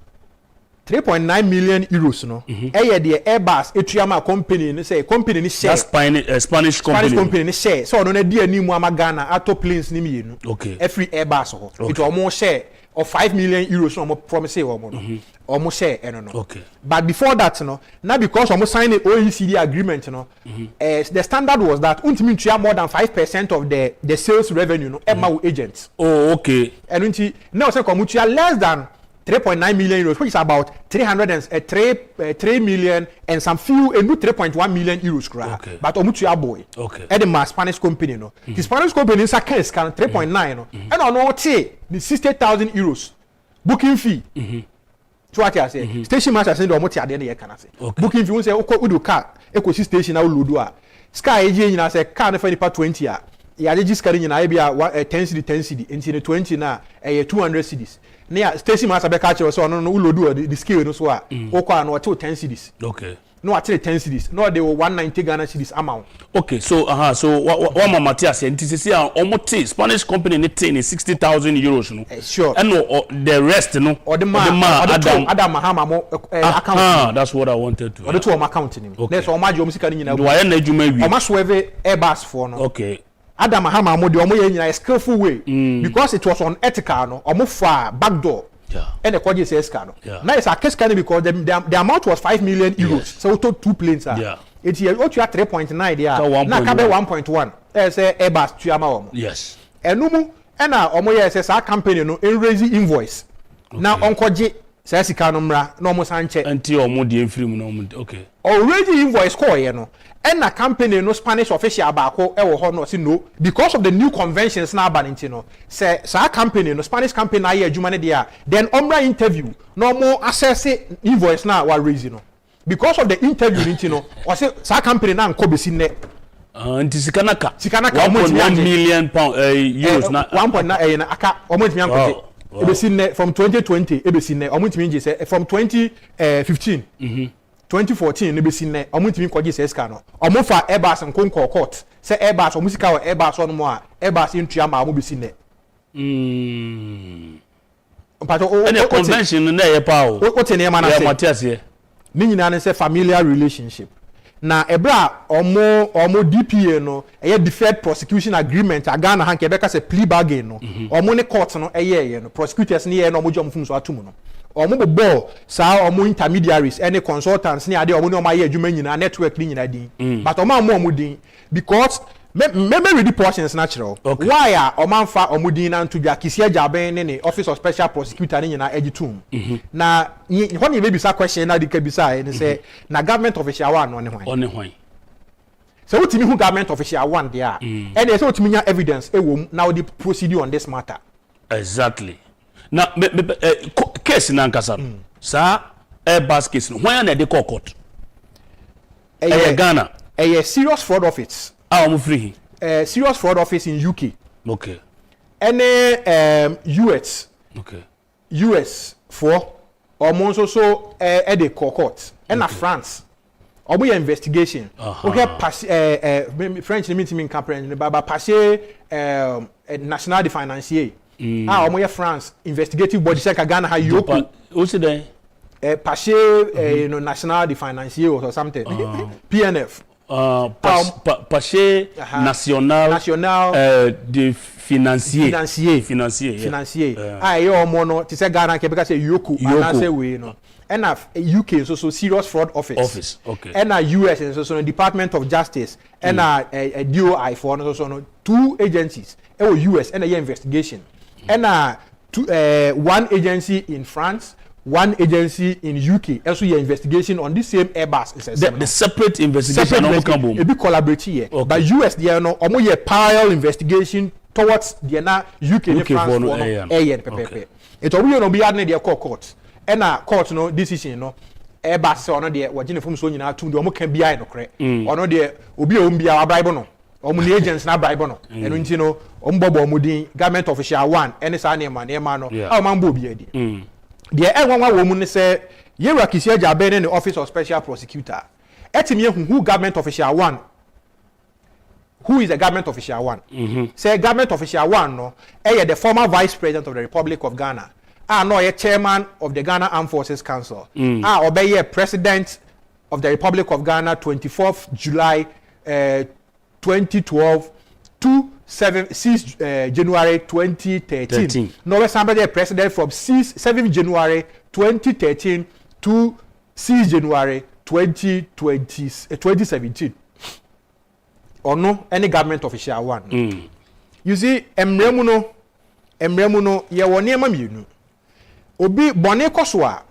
3.9 million euros no eh the Airbus etuama company ni say company ni share Spanish company ni share so no na di ani mu ama Ghana ato planes ni mienu okay every Airbus ho it omo share of 5 million euros no promise omo no omo share eno no okay but before that no now because omo sign the OECD agreement no the standard was that untimi ntua more than 5% of the sales revenue no emma agents okay and unti now say komu tua less than 3.9 million euros, which is about 3 million and some few and 3.1 million euros. Okay. But omutuya boy. Okay. And the Spanish company no. The Spanish company is a case can 3.9 no. And on what say the 60,000 euros booking fee. So what I say, station master say the omuti ade na ye kana say. Booking fee we say udu car eko station na lodu a. Sky agent nyina say car na fa nipa 20 a. Ya register nyina e bia 10 cedi into 20 na 200 cedis. Near station master be catch so no lodu the scale no so a okwa no 10 cedis. Okay. No at 10 cedis. No they were 190 Ghana cedis amount. Okay, so so what mama Matthias said this is almost Spanish company ni 60,000 euros no. Sure. And no the rest no or the Adam Mahama mo account. That's what I wanted to. Or the two account ni. That's all my job sika ni nyina. Do I na adwuma wi. O ma so Airbus for no. Okay. Adam Mahama mo de omo ye nyina skillful way because it was unethical no omo fa backdoor and the quadri says no now it's a case can because the amount was 5 million euros so to two planes it's here what you are 3.9 there na ka be 1.1 say Airbus tuama omo yes enumu na omo ye say sa company no en raise invoice na onkoje say sika no mra na omo sanche anti omo de enfrim no omo okay already invoice call ye no and a company no Spanish official abako e wo ho no say no because of the new conventions na abanti no say sa company no Spanish company na ye adwuma ne dia then omra interview no mo assess invoice na wa raise no because of the interview nti no o say sa company na nko besi ne anti sikanaka 1 million pound euros na 1.9 na aka omotimi anko e besi ne from 2020 e besi ne omotimi nje say from 2015 2014 ne besi ne omuntimi kwaje seska no omofa Airbus nkonko court say Airbus omusika wa Airbus on mo a Airbus ntua ma mo besi ne mpato o convention na ye pa o tene ma na say Matthias ye ni nyina ne say familiar relationship na ebra omo DPA no eye deferred prosecution agreement aga na hanke beka say plea bargain no omo ne court no eye no prosecutors ne ye no omo jom fun so atum no omo bobo sa omo intermediaries any consultants ni ade omo ni omo aye adwuma nyina network ni nyina din but omo din because me read the portions natural. Okay. Why are omanfa omudina to bia kisia jaben ne office of special prosecutor ne na egitum. Na when you maybe sa question na di kabisa e say na government official one no ne hwan. On ne hwan. So what who government official one there and they say what me evidence e wo now the procedure on this matter. Exactly. Now case na nkasa. Sa Airbus case no hwan na dey court. Ghana. A serious fraud office. I'm free. Serious fraud office in UK. Okay. And US. Okay. US for almost also at the court. And okay. France. Omo your investigation. Okay, pass French mean campaign but passer national de financier. Omo your France investigative body check Ghana ha yoku. What's there? Passer national de financier or something. PNF. Paché national de financier. Yo mono ti say Ghana ke because yoku and say we no. And UK is also serious fraud office. Okay. And US is also Department of Justice and DOI for also two agencies. US and a investigation. And one agency in France. One agency in UK also your investigation on this same Airbus. The separate investigation. It be collaborative here. Okay. But US there no almost a parallel investigation towards the UK and France for no. It will no be had their court. And court no decision no Airbus or no there wagina from so nyina to do can be I no correct. Or no there obi o mbia wa bribe no. Omo the agents na bribe no. Eno nti no ombobo omudin government official one any sa na ma no. How man bo bi edi. The Anhwere woman say, Yera Kisia Jaben in the Office of Special Prosecutor. Etimi who government official one. Who is a government official one? Say government official one no. The former Vice President of the Republic of Ghana. No, a chairman of the Ghana Armed Forces Council. Obey President of the Republic of Ghana 24th July 2012 to 6 January 2013. No, somebody president from 7 January 2013 to 6 January 2017. Or no, any government official one. You see, Emremuno, ye wonema miunu. Obi bone koswa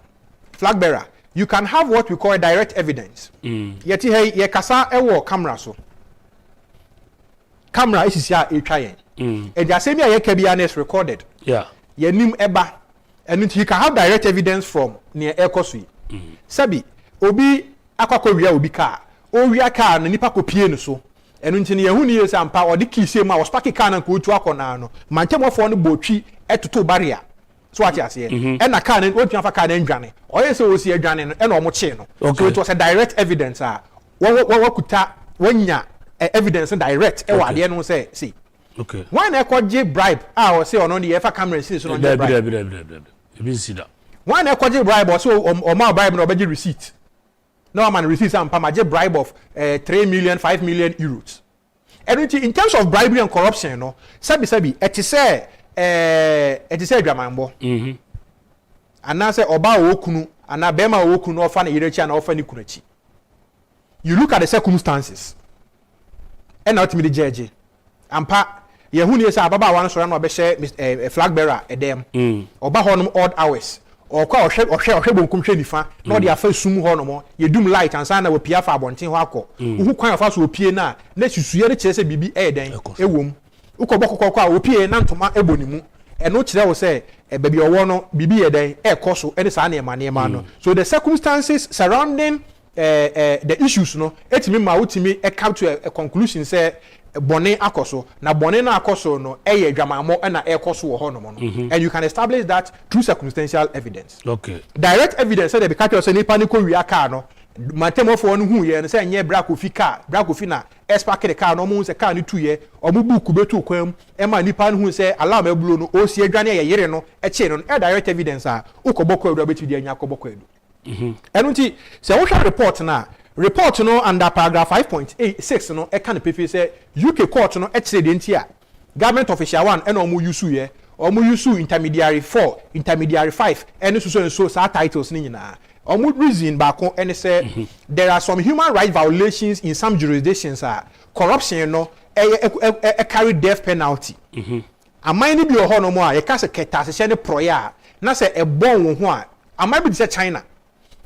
flag bearer. You can have what we call direct evidence. Yeti hey ye kasa ewo camera so. Camera is here a trying. And the same year KBN recorded. Yeah. Your name eba. And you can have direct evidence from near Aircosui. Sabi, Obi Afoakwah Obi car. O we car and nipa ko pie no so. And until you who near some power the key same was packing can and go to Akonano. Mantemo for the boatry at to barrier. So what you say. And I can't what you have a car and journey. Or yes, we see a journey and almost chain. So it was a direct evidence. What could ta when ya evidence and direct the end say see okay why na kwaje bribe or say on the ever camera see so on the bribe you see that why na kwaje bribe or so or my bribe no be receipt no man receipt some pamaje bribe of 3 million 5 million euros and in terms of bribery and corruption no sabi it is say adwamanbo and now say oba okunu and abema okunu ofa na yirechi and ofa ni kunachi you look at the circumstances and ultimately judge ampa ye hu ni say ababa wan so na obehye flag bearer edem oba honum odd hours or kwa ohwe bonkum hwe nifa na odi afa sum honum ye dum light and sana we pia fa abonten ho akọ hu kwan afa so opie na susuye ne kire say bibi eden ewom ukobokokọ kwa opie na ntoma ebonimu eno kire wo say baby owo no bibi eden ekoso ene sa na ema no so the circumstances surrounding the issues no etimi ma utimi come to a conclusion say bone akoso na bone na akoso no adwamamo na ekoso wo hono no and you can establish that through circumstantial evidence. Okay. Direct evidence say the catch say nipa ni ko wi aka no matemofo no hu ye no say nye brakofi na expack the car no mo say car ni tu ye omo buku betu kwam e ma nipa no hu say alarm ebulo no o si adwane ye yere no e che no direct evidence a ukoboko edu betu di anya akoboko edu enunti say we report na report no under paragraph 5.86 no e kan pepe say UK court no e kire de ntia government official 1 and omo use intermediary 4 intermediary 5 and so sa titles ni nyina omo reason back and say there are some human rights violations in some jurisdictions corruption no carry death penalty. Amai ni bi ho no mo a ye ka se keta se ne proya na se e bon wo ho a amai bi se China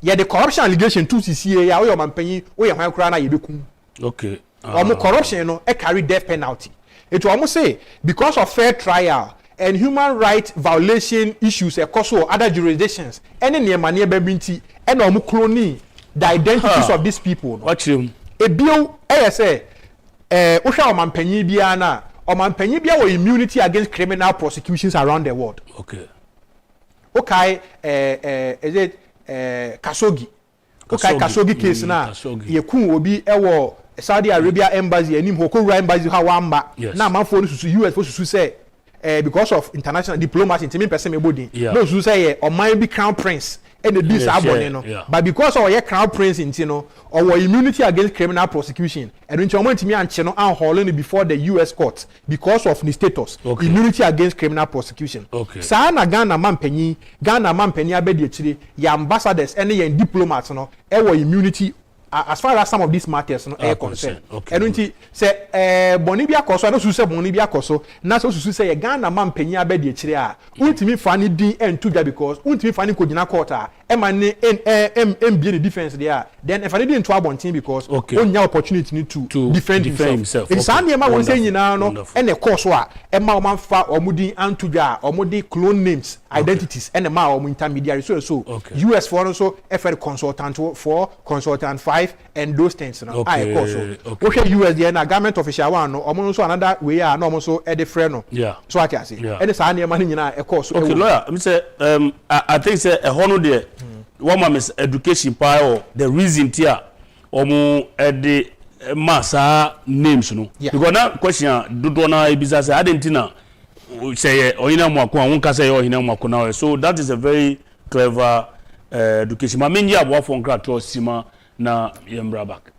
ye the corruption allegation to CCA ya wo yo mampanyi wo ye hwan kura na ye bekum. Okay. Corruption no carry death penalty. It will almost say because of fair trial and human rights violation issues across other jurisdictions, any near mania bebinti and cloning the identities of these people. Watch him. A bill, say, Osha Omanpenyi Biana, Omanpenyi Bia or immunity against criminal prosecutions around the world. Okay. Okay, is it Kasogi? Okay, Kasogi case now. Ye kun obi ewo Saudi Arabia embassy enim Hokura embassy ha wamba. Na man for US for say because of international diplomacy intimi person me body. No so say o man be crown prince and the this abone no. But because of your crown prince intino or immunity against criminal prosecution and when you intimi anche no an hauling before the US court because of the status immunity against criminal prosecution. Sa na Ghana man panyi abedi akire ya ambassadors and your diplomats no e wo immunity as far as some of these matters no are concerned. And when say Bonibia koso no say Bonibia koso na so say Ghana man panyi abedi akire a untimi fani din entuja because untimi fani kogina court a emane MBA the defense there then if I didn't to abontin because onya opportunity to defend himself. It's an ema won say nyina no and the course wa ema o man fa omudi antuja omudi clone names identities and ema o intermediary so US for also FR consultant 4 consultant 5 and those things no I course so US there na government official one no omo so another way no omo so e de frɛ no so I can say and the an ema nyina e course okay lawyer me say I think say e hono there one man is education power or the reason tia omo the massa names no because na question do na ibisa say adentina say oyina mwako won ka say oyina mwako na so that is a very clever education ma menji abo afọ nkra to sima na yembra back.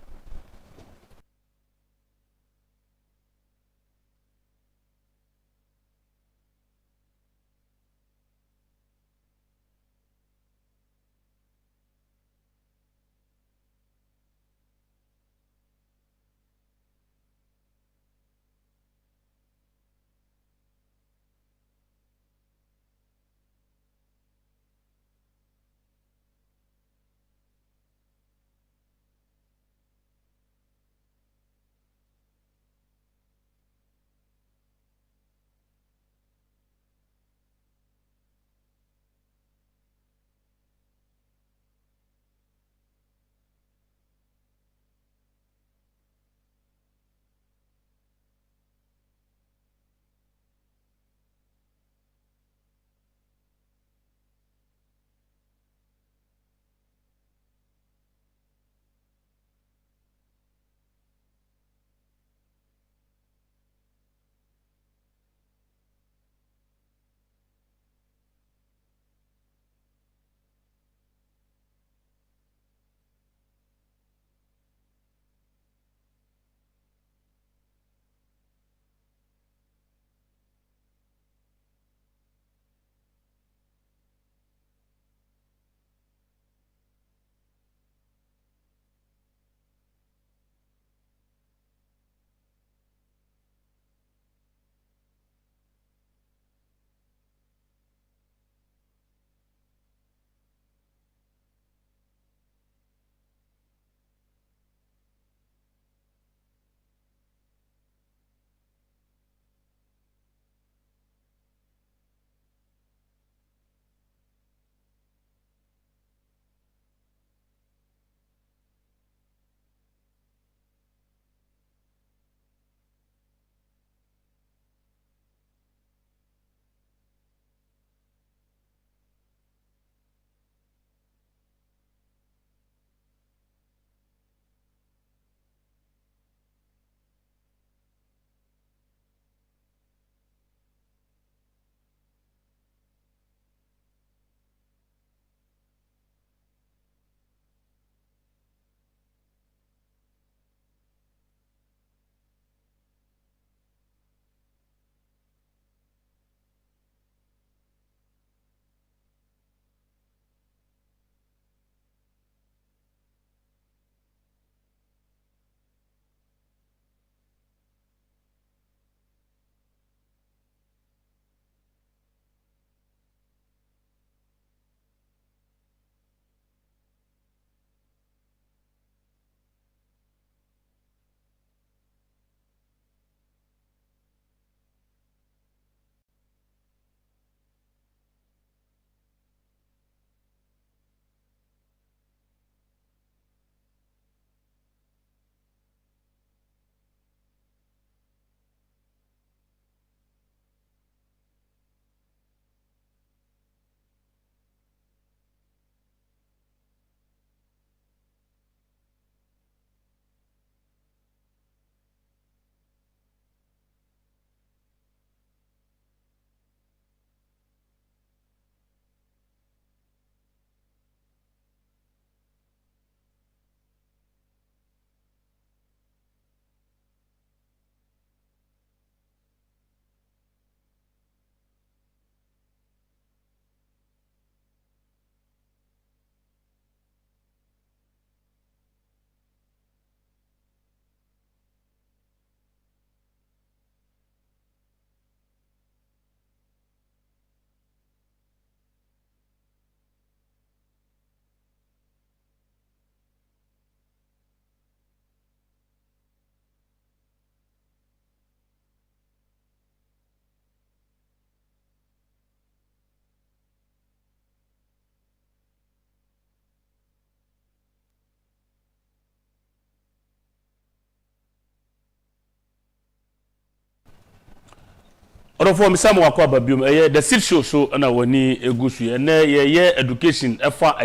Adofo misamo akwa babium the sit show so na wani egusu ye education efa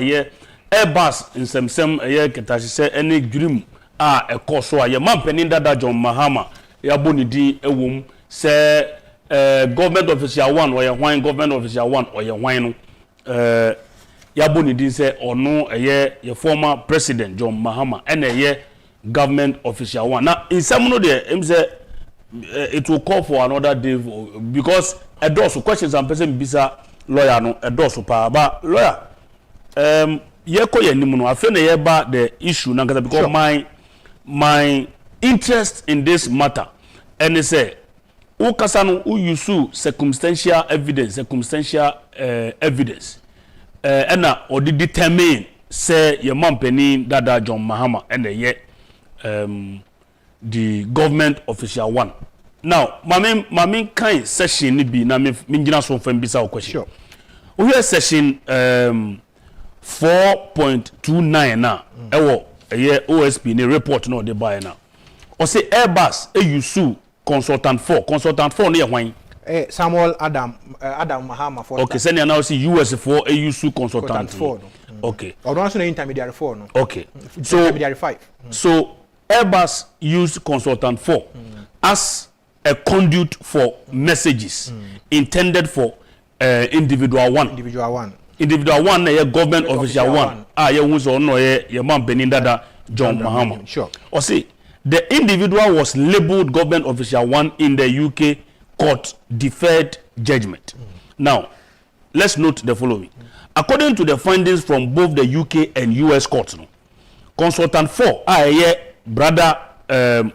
Airbus nsem ketashi se any dream ekoso a ye mampeni dada John Mahama ya bonidi ewom se government official 1 or ye hwan government official 1 or ye hwan no ya bonidi se ono ye former president John Mahama ene government official 1 na nsem no de em say it will call for another day because a dozen questions and person bisa lawyer no a dozen pa ba lawyer ye ko ye nimu no afi na ye ba the issue na because sure. my interest in this matter and they say u kasa no u use circumstantial evidence and or determine say your mampeni dada John Mahama and ye the government official 1. Now, my kind session ni be na me ngina so fam bisa o question. Sure. We hear session 4.29 na ewo OSP ni report no dey buy na. O say Airbus use consultant 4 ni hwan? Samuel Adam Mahama for. Okay, send now see US 4 use consultant 4. Okay. Or also intermediary 4 no. Okay. So intermediary 5. So Airbus used consultant 4 as a conduit for messages intended for individual 1. Individual 1 na government official 1. Ye who no ye man Benindada John Mahama. Sure. Or see the individual was labeled government official 1 in the UK court deferred judgment. Now, let's note the following. According to the findings from both the UK and US courts, no, consultant 4 brother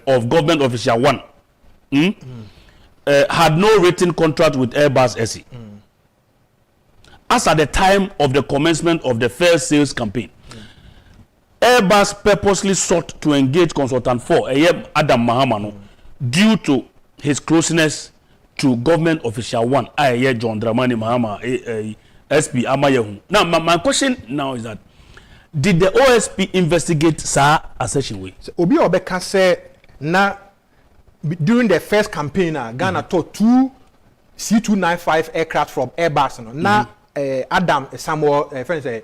of government official 1 had no written contract with Airbus SE. As at the time of the commencement of the first sales campaign, Airbus purposely sought to engage consultant 4 Adam Mahama no, due to his closeness to government official 1 John Dramani Mahama SP Amayehu. Now my question now is that did the OSP investigate sa assertion way? So, Obi Obeka say na during the first campaign Ghana took 2 C295 aircraft from Airbus no. Na Adam Samuel friends say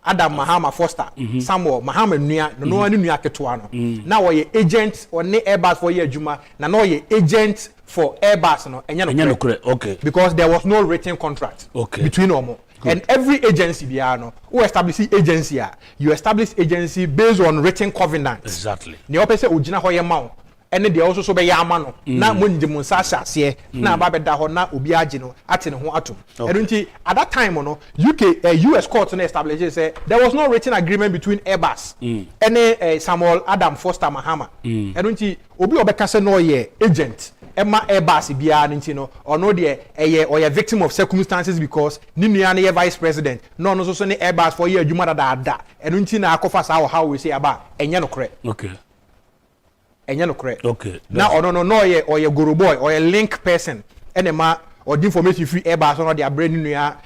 Adam Mahama Foster Samuel Mahama nua no anu nua ketoa no. Na wo ye agent or ne Airbus for ye adwuma na no ye agent for Airbus no enya no correct. Okay. Because there was no written contract between them. Good. And every agency who establish agency you establish agency based on written covenant. Exactly. Ni opese ojina ho ye ma and they also so be ya ma no na monje mun sa hase na ba beda ho na obi age no ate ne ho atom. And at that time no UK US court no established say there was no written agreement between Airbus and Samuel Adam Foster Mahama. And obi obeka say no ye agent Emma Airbus biya nti no or no de or a victim of circumstances because ni nua na vice president no so ne Airbus for year adwuma da enu nti na akofa sa how we say aba enye no correct. Okay. Enye no correct. Okay. Now no ye or a guru boy or a link person enema or the information free Airbus no de abre ni nua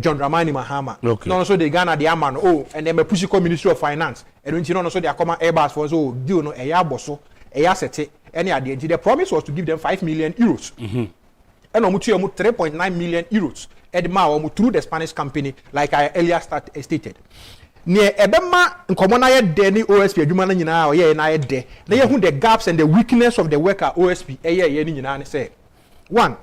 John Dramani Mahama. Okay. No so de Ghana de aman and them push ko Ministry of Finance enu nti no so de akoma Airbus for so deal no eya boso eya sete any idea. The promise was to give them 5 million euros. And omutu 3.9 million euros. Edma through the Spanish company, like I earlier stated. Near Ebema Nkomona ye deni OSP adwuma nyina o ye na ye de. Na ye hu the gaps and the weakness of the worker OSP ye nyina say. 1.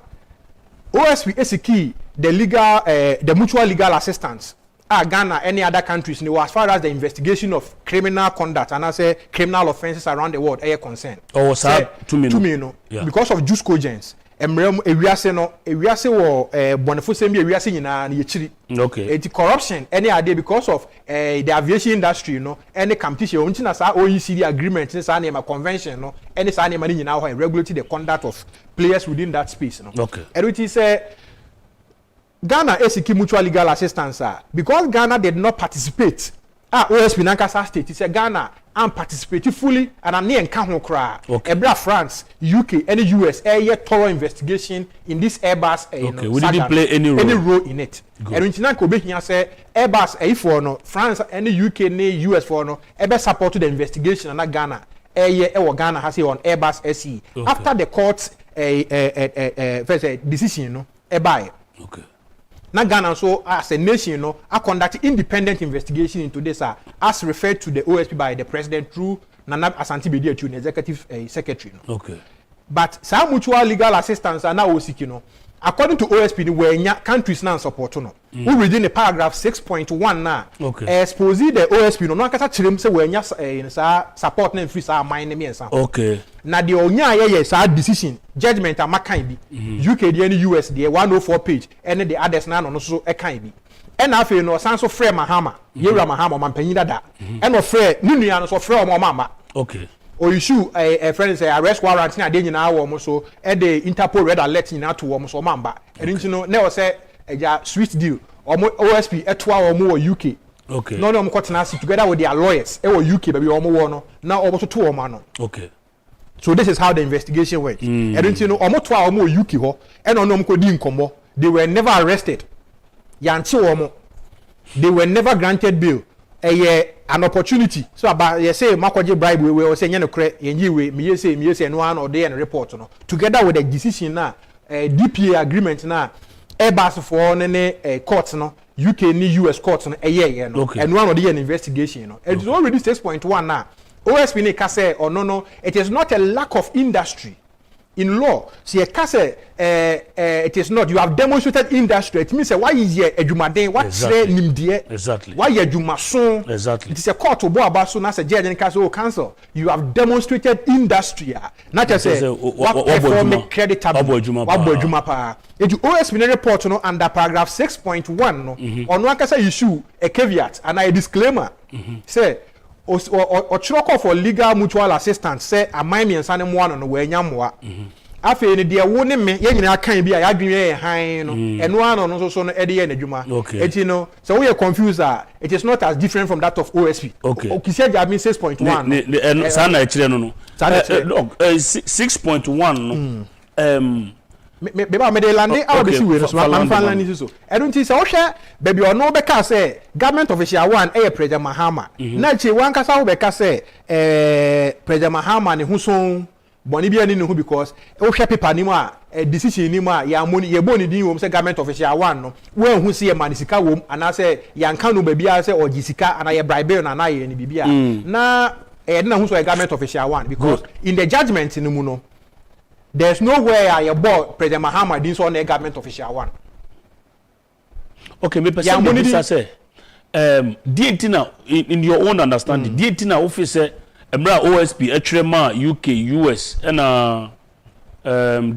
OSP is key the legal the mutual legal assistance. Ghana, any other countries, as far as the investigation of criminal conduct and I say criminal offenses around the world are concerned. Oh, sir, 2 million. Yeah. Because of juice cogents, ewiase wo bonefo be ewiase nyina na yechiri. Okay. It's corruption any idea because of the aviation industry, any competition unti na sa OECD agreement sa na convention any sa na nyina ho regulate the conduct of players within that space Okay. And which is Ghana SK mutual legal assistance because Ghana did not participate. OSP Nankasa State said Ghana and participate fully and a near encounter cry. Ebra France, UK, and US thorough investigation in this Airbus. Okay, we didn't play any role in it. And in China, Kobe say Airbus for no France and UK and US for no ever supported the investigation and Ghana. Ghana has on Airbus SE. After the courts first decision no e buy. Okay. Na Ghana so as a nation no I conduct independent investigation into this as referred to the OSP by the president through Nana Asante Bedi Atu, executive secretary no. Okay. But some mutual legal assistance are now seeking no. According to OSP, where countries now support no. We reading the paragraph 6.1 now. Okay. Expose the OSP no kata chirim say where support na free sa mine me ensa. Okay. Na the onya ye sa decision judgment amakan bi. UK the US the 104 page and the others na no so e kan bi. And afi no san so frɛ Mahama. Yewura Mahama mampanyin dada. And no frɛ nunua no so frɛ o mama. Okay. Or issue a friend say arrest warrant na de nyina wo so e de Interpol red alert nyina to wo so mamba e nti no na wo say eja sweet deal OSP etoa wo UK. Okay. No mkotena sit together with their lawyers e wo UK baby wo wo no na wo to wo ma no. Okay. So this is how the investigation went. E nti no toa wo UK ho e no mkodi nkomo. They were never arrested. Yanchi wo they were never granted bail. An opportunity so about you say makoje bribe we say nya no kre yenyi we me say no an or dey and report no together with the decision na DPA agreement na Airbus for ne court no UK ni US court no no and one of the investigation no it is already 6.1 na OSP ne ka say or no it is not a lack of industry in law see it is not you have demonstrated industry it means why is here adwumaden what say nimdie exactly why adwumaso exactly it is a court to bo abaso na say judge and council you have demonstrated industry not just say what perform creditable what adwuma pa it OSP report no under paragraph 6.1 no ono akasa issue a caveat and a disclaimer say or call for legal mutual assistance say amai me nsane mo ano no we nyamoa afi ni de wo ne me ye nyina kan bi a ya dwen ye han no eno ano no so no e de ye nadwuma eti no so we are confused it is not as different from that of OSP okisia ja mean 6.1 sana e kire no 6.1 no me ba me de lande out the way so man fan lande so e don't say o hwe baby ono be ka say government official one President Mahama na chi wan kasa wo be ka say President Mahama ne huson boni bia ni ne hu because o hwe paper ni mu a decision ni mu a ya money ye boni din wo say government official one no we hu say man sika wo ana say ya nka no baby a say oji sika ana ye bribe na na ye ni bibia na na hu so government official one because in the judgment ni mu no there's nowhere your boy President Mahama didn't on a government official one. Okay, me person say DNT in your own understanding DNT now officer emra OSP etrema UK US and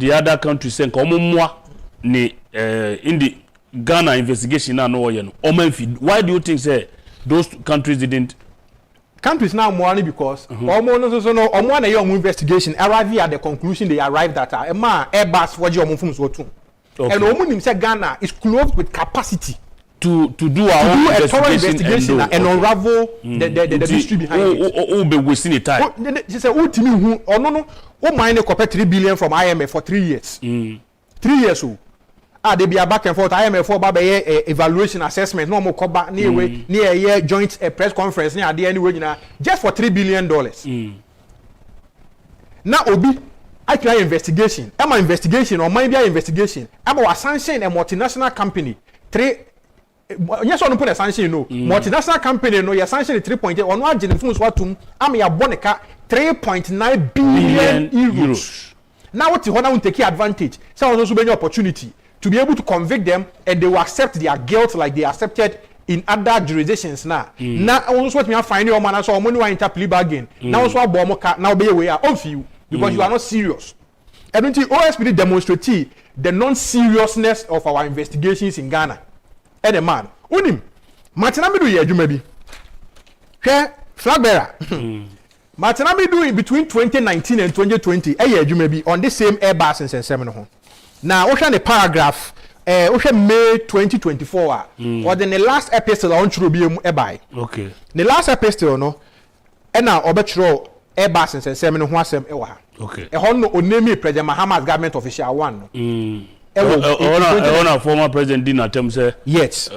the other countries say ko momwa ni in the Ghana investigation na no ye no why do you think say those countries didn't countries now money because almost so no omo na your investigation arrive at the conclusion they arrived at Airbus what you from so too and omo nim say Ghana is clothed with capacity to do our own investigation and unravel the mystery behind it be wasting the time she say ultimi hu ono no o mine e copy 3 billion from IMF for 3 years 3 years they be a back and forth IMF for baba evaluation assessment no mo koba ni we ni joint press conference ni ade anyway na just for $3 billion na obi actual investigation am investigation or mind be investigation am was sanction a multinational company 3 yes on put a sanction no multinational company no your sanction 3.8 on one agent funds watum am ya boneka 3.9 billion euros now what you want to take advantage so also be an opportunity to be able to convict them and they will accept their guilt like they accepted in other jurisdictions now. Now also what me find your man so money want to plea bargain. Now also bomo now be way off you because you are not serious. And until OSP demonstrate the non-seriousness of our investigations in Ghana. And the man, unim, Martina do ye adwuma bi. Hwe flag bearer. Martina do in between 2019 and 2020 adwuma bi on this same Airbus and 7 ho. Now, ocean the paragraph, ocean May 2024, or then the last episode on Chrubium Ebai. Okay. The last episode, no, and now Obetro Airbus and 7 Wasem Ewa. Okay. A honor only President Mahama's government official one. Former president didn't attempt say yes.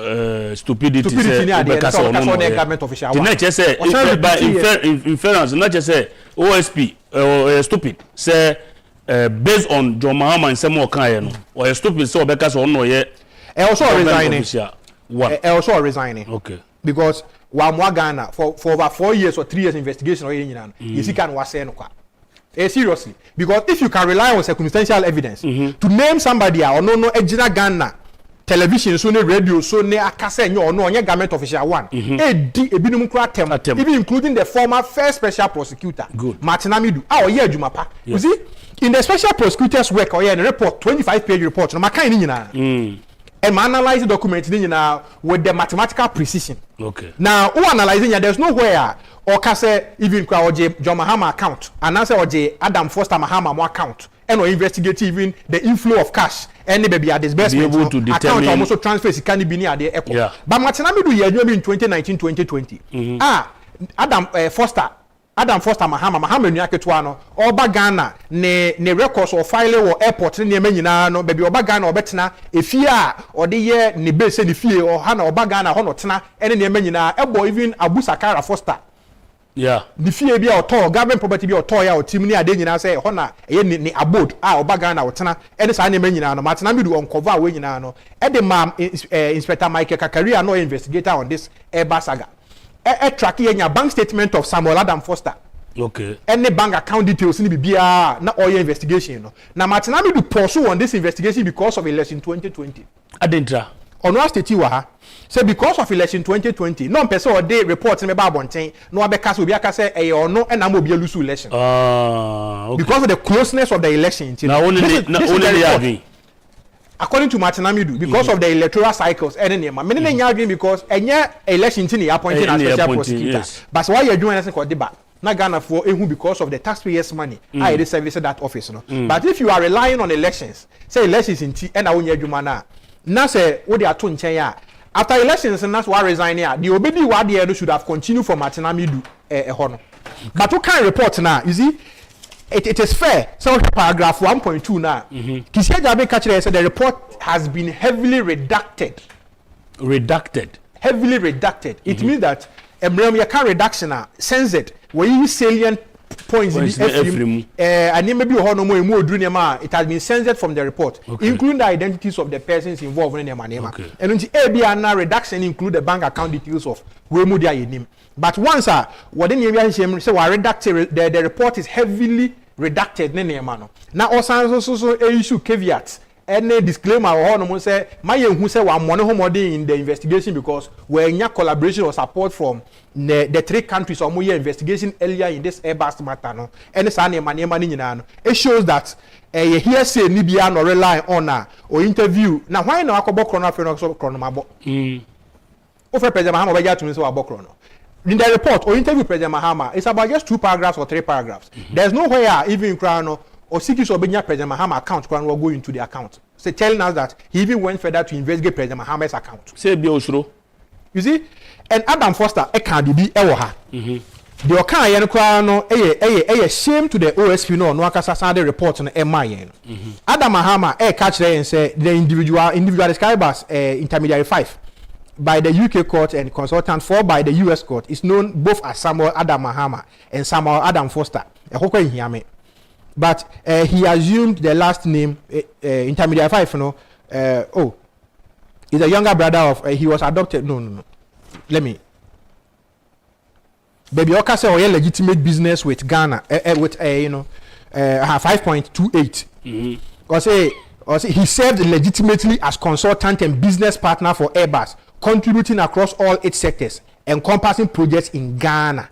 Stupidity because government official one. Not just say by inference, not just say OSP stupid say. based on John Mahama and some more kind or a stupid so because on no yet also resigning also resigning okay because one more Ghana for over 4 years or 3 years investigation or anything you see can was say no seriously because if you can rely on circumstantial evidence to name somebody or no ejina Ghana television so ne radio so ne akase nyo no onye government official one edi ebinum kura tem even including the former first special prosecutor Martin Amidu oye adwuma pa you see in the special prosecutor's work oye report 25-page report no makan ni nyina and analyze the document ni nyina with the mathematical precision okay now who analyzing there's nowhere or kase even kwa oje John Mahama account and answer oje Adam Foster Mahama mo account and or investigate even the inflow of cash any baby at disbursement be able to determine account also transfers can be near the echo but Martin Amidu ye in 2019-2020 Adam Foster Mahama nua ketwa no oba Ghana ne records or file or airport ne nyina no baby oba Ghana obetena efie a ode ye ne base ne fie o ha na oba Ghana ho no tena ene ne nyina ebo even Abu Sakara Foster the fee be auto government property be auto ya otim ni ade nyina say ho na ni abode oba Ghana wotena ene sa ne nyina no Martin Amidu uncover we nyina no e de ma Inspector Michael Kakaria no investigator on this Airbus saga track your bank statement of Samuel Adam Foster okay any bank account details ni bibia na all your investigation no na Martin Amidu pursue on this investigation because of election 2020 adentra ono state wa ha say because of election 2020 no person or day report me ba bonten no abeka so obi aka say e ono na mo obi lose election okay. Because of the closeness of the election now only according to Martin Amidu because of the electoral cycles any name me na nya because enye election tin appointed as special prosecutor but why you doing anything called deba na Ghana for ehu because of the taxpayers money I dey service that office no but if you are relying on elections say elections in ti na wonya adwuma na say wo dey ato nchen ya after elections and that's why resigning the obedi wa dey should have continued for Martin Amidu no but who can report now you see it is fair so paragraph 1.2 now Kisi Ajabe Kachire said the report has been heavily redacted it means that emrem ya can redaction censored where you salient points in the and maybe it has been censored from the report including the identities of the persons involved in the manema and now redaction include the bank account details of where mudia name but once what in area say redacted the report is heavily redacted now also issue caveats any disclaimer or no say my who say one money in the investigation because we need collaboration or support from the 3 countries or more investigation earlier in this Airbus matter no any say money it shows that here say ni bia no rely on or interview now why no akobo chrono mabo Ofe President Mahama be to me say abokro no in the report or interview President Mahama it's about just 2 paragraphs or 3 paragraphs there's nowhere even crown or Sikis or Benya President Mahama account can go into the account. So telling us that he even went further to investigate President Mahama's account. Say Biosro. You see? And Adam Foster can be ewoha. The Okan yen kwano a shame to the OSP no akasa the report on MI. Adam Mahama catch there and say the individual described as intermediary 5 by the UK court and consultant 4 by the US court is known both as Samuel Adam Mahama and Samuel Adam Foster. But he assumed the last name intermediary 5 he's a younger brother of he was adopted no let me baby Oka say oye legitimate business with Ghana with 5.28 because he served legitimately as consultant and business partner for Airbus contributing across all its sectors encompassing projects in Ghana.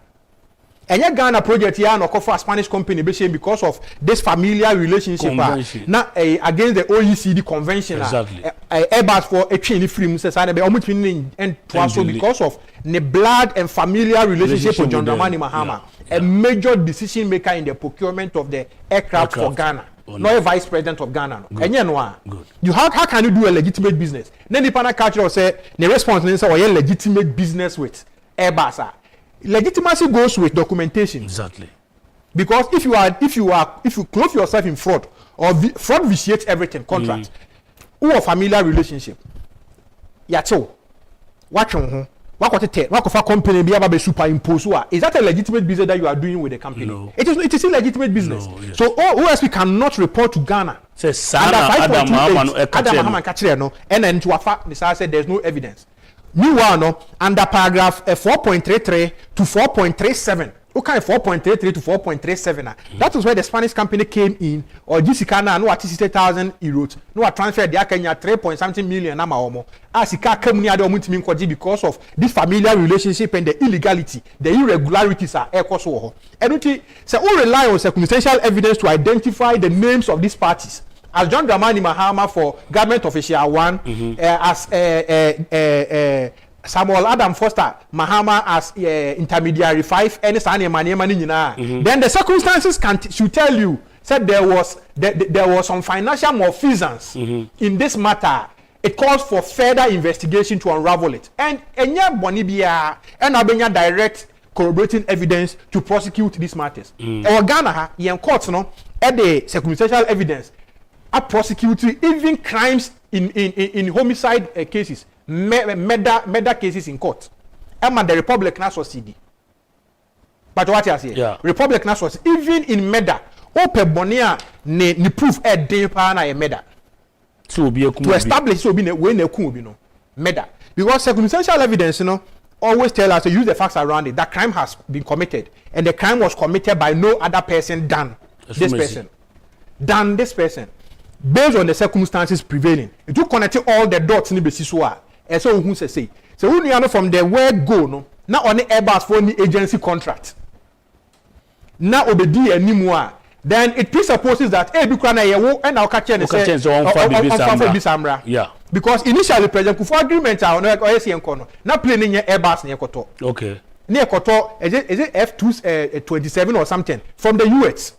And your Ghana project here no for a Spanish company because of this familiar relationship now against the OECD convention exactly. Airbus for a chain free and because of the blood and familiar relationship with John Dramani Mahama a major decision maker in the procurement of the aircraft for Ghana not a vice president of Ghana and you how can you do a legitimate business then the panel culture say the response is legitimate business with Airbus. Legitimacy goes with documentation. Exactly. Because if you clothe yourself in fraud or fraud vitiates everything, contract, or familiar relationship, yato, watch on What company be able to superimpose? Is that a legitimate business that you are doing with the company? No. It is illegitimate business. No, yes. So OSP cannot report to Ghana. Says Adam Mahama Kachire no, and then to Afa, Mr. said there's no evidence. Meanwhile, no, under paragraph 4.33 to 4.37. Okay, 4.33 to 4.37. That was where the Spanish company came in, or GCCana, no, at 60,000 euros, no, transferred the Kenya 3.something million. As because of this familiar relationship and the illegality, the irregularities are echoes. And so all rely on circumstantial evidence to identify the names of these parties. As John Dramani Mahama for Government Official 1, as Samuel Adam Foster Mahama as intermediary 5, and then the circumstances should tell you said there was some financial malfeasance in this matter. It calls for further investigation to unravel it. And Bonibia and Abenya direct corroborating evidence to prosecute these matters. Or Ghana, in courts, no, at the circumstantial evidence, are prosecuting even crimes in homicide cases. Murder cases in court. And the Republic now succeed. But what I say, yeah. Republic now succeed. Even in murder, open bonia ni proof a day na a murder. To establish so be when they no murder. Because circumstantial evidence, always tell us to use the facts around it. That crime has been committed, and the crime was committed by no other person than this person. Than this person. Based on the circumstances prevailing, it will connect all the dots in the basis. And so who say so who know from the word go no now on the Airbus for the agency contract now obedi anymore then it presupposes that bikwana yewo and now catch and say yeah because initially president for agreement on OSC now planning Airbus near koto okay near koto is it F227 or something from the US.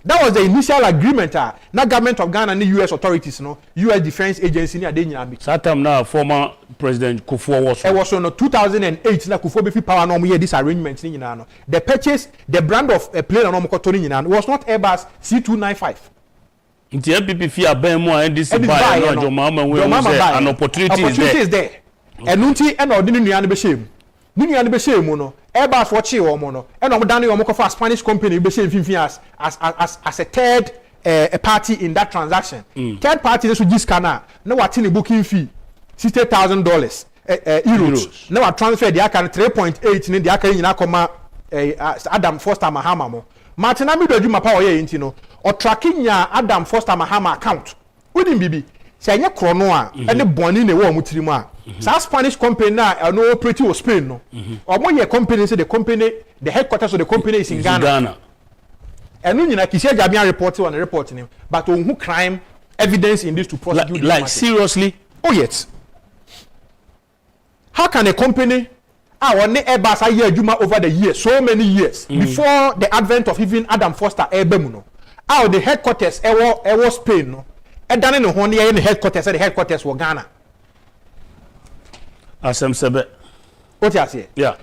That was the initial agreement. Now government of Ghana and the US authorities, US Defense Agency near Denya. That time now former President Akufo was. It was on 2008. Na Akufo be power no more this arrangement. The purchase, the brand of a plane on Mokotori was not Airbus C295. Inti MPP fear ben mo and this buy no Jomama we an opportunity is there. And nunti and ordinary nuan be shame. Nuan be shame no. Airbus watch you no and I'm done you for Spanish company be shame as a third party in that transaction. Third party is with this scanner. No what in the booking fee $60,000 euros. Now I transfer the account 3.8 in the account Adam Foster Mahama mo. Martina mi do juma power ye ntino or tracking ya Adam Foster Mahama account. Wouldn't be say anya krono a ene boni na wo mutiri mu a sa Spanish company na no operate o Spain no omo ye company say the headquarters of the company is in Ghana. Enu nyina kisi Agyapong report on the report name but who crime evidence in this to prosecute like seriously. Oh yes. How can a company on the Airbus a year juma over the years so many years before the advent of even Adam Foster Airbus no the headquarters ewo Spain no and then no one in the headquarters were Ghana. Asem sebe. What you say? Yeah.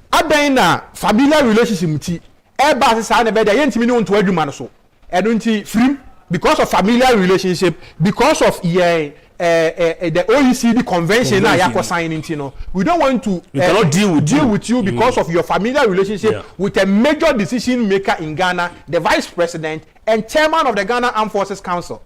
Adena familiar relationship muti. Airbus is an ebeda yentimi no nto adwuma no so. Eno nti free because of familiar relationship, because of the OECD convention na yako signing you we don't want to cannot deal with you because of your familiar relationship with a major decision maker in Ghana, the vice president and chairman of the Ghana Armed Forces Council.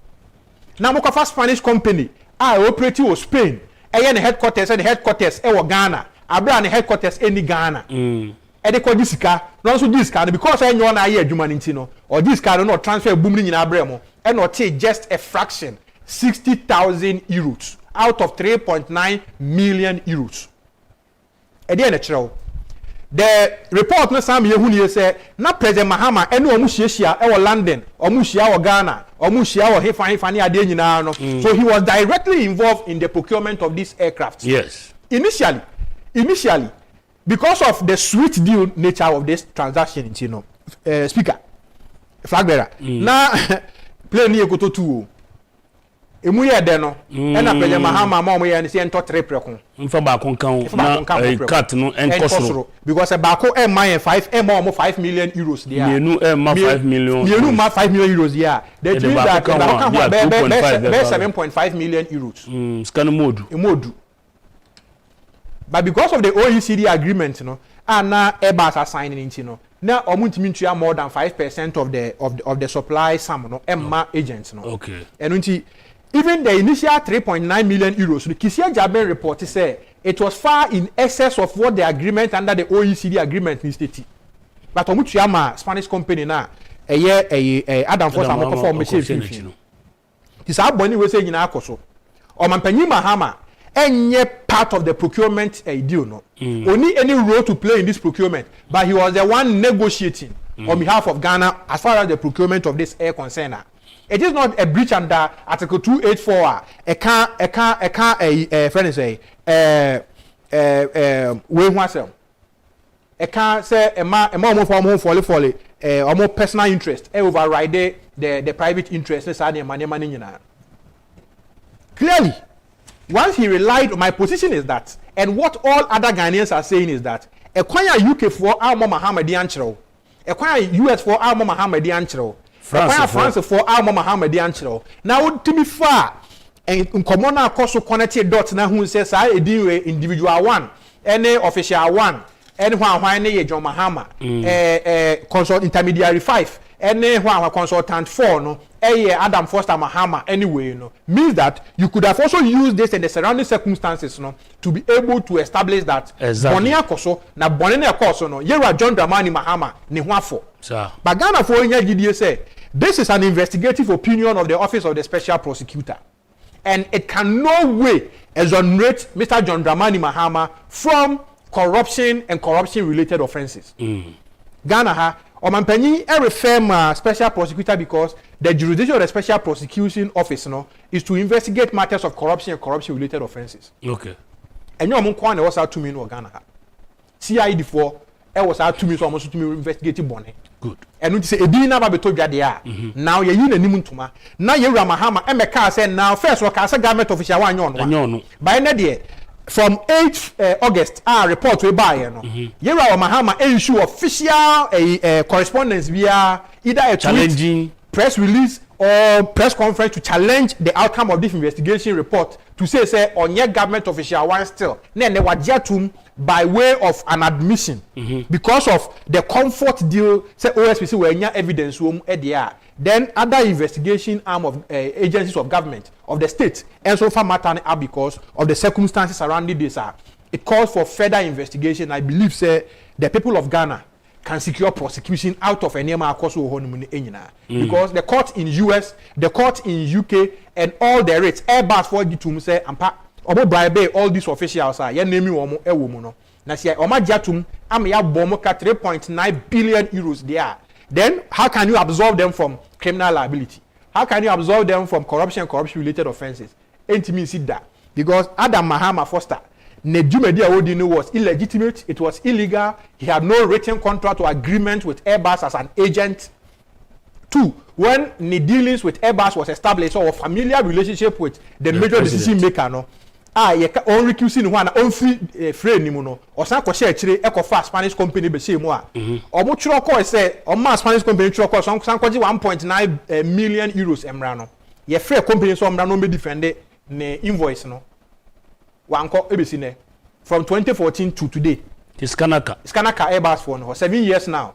Now mokofa Spanish company operate in Spain. The headquarters Ghana. Abra the headquarters in Ghana. And they call this car, not so this car because I know na year Jumanintino or this car not transfer booming in Abremo and not take just a fraction 60,000 euros out of 3.9 million euros. And then the report na some year say na President Mahama and no mushia or London or mushia or Ghana or mushia or Hefani ade nyina no. So he was directly involved in the procurement of these aircraft. Yes. Initially because of the sweet deal nature of this transaction, speaker flag bearer na plane ye goto tu emu ye de no e na President Mahama ma omo ye ne se ento tre preko mfa ba kon kan na cut no enkosoro because ba ko e ma 5 e ma omo 5 million euros there mienu e ma 5 million mienu ma 5 million euros there that means that be 7.5 million euros scan modu But because of the OECD agreement, and now Airbus are signing into, now omuntimi more than 5% of the supply sum, Emma agents, Okay. And even the initial 3.9 million euros, the Kisia Jaben report say it was far in excess of what the agreement under the OECD agreement is stated. But omuntiyama Spanish company now, Adam Force am perform machine. This aboni we say nyina akoso. Omampanyi Mahama enye part of the procurement deal no. Only any role to play in this procurement, but he was the one negotiating on behalf of Ghana as far as the procurement of this air concern. It is not a breach under Article 284. Friend say we wasem. Can't say a more form folly or more personal interest override the private interest. Clearly, once he relied on my position is that, and what all other Ghanaians are saying is that acquire UK for our Mohammedian chiro, acquire US for our Mohammedian chiro, acquire France for our Mohammedian chiro. Now to be fair, and common cost connected dots now who says I deal individual one, any official one. Any one John Mahama, consult intermediary 5, any one consultant 4, no, Adam Foster Mahama, anyway, means that you could have also used this in the surrounding circumstances, to be able to establish that Bonia Koso, na Bonia Koso, no, Yera John Dramani Mahama, ni wafo. But Ghana for GDA say this is an investigative opinion of the Office of the Special Prosecutor, and it can no way exonerate Mr. John Dramani Mahama from corruption and corruption-related offences. Ghana Omampanyi refer special prosecutor because the jurisdiction of the Special Prosecution Office is to investigate matters of corruption and corruption-related offences. Okay. And you know, was out to me in Ghana. CID for was out to me so almost to me investigating Bonnie. Good. And we say a dinner by told there. Now you're in a nimutuma. Now you're Ramahama and Meka said now first work as a government official one. By Nadia. From 8th August, report we buy. Yera Mahama issue official correspondence via either a challenging press release or press conference to challenge the outcome of this investigation report to say on your government official one still. Then they were jetum by way of an admission because of the comfort deal. Say OSPC were any evidence room at the air. Then other investigation arm of agencies of government of the state and so far matter are because of the circumstances surrounding this. It calls for further investigation. I believe say the people of Ghana can secure prosecution out of any because the court in US, the court in UK, and all the rates Airbus for to say omo bribe all these officials are name omo ewomo na say oma jatum am ya bomo 3.9 billion euros there. Then how can you absolve them from criminal liability? How can you absolve them from corruption and corruption-related offences? Ain't me see that because Adam Mahama Foster, Nejumedia Odino was illegitimate. It was illegal. He had no written contract or agreement with Airbus as an agent. 2, when the dealings with Airbus was established or a familiar relationship with the major decision maker, ye on recusing one on free nimuno or san ko share chire e ko fa Spanish company be say mu a omo chiro ko say o ma Spanish company chiro ko san ko 1.9 million euros emra no ye free company so emra no be defend ne invoice no wanko ebesi ne from 2014 to today Scanaka Airbus for no 7 years now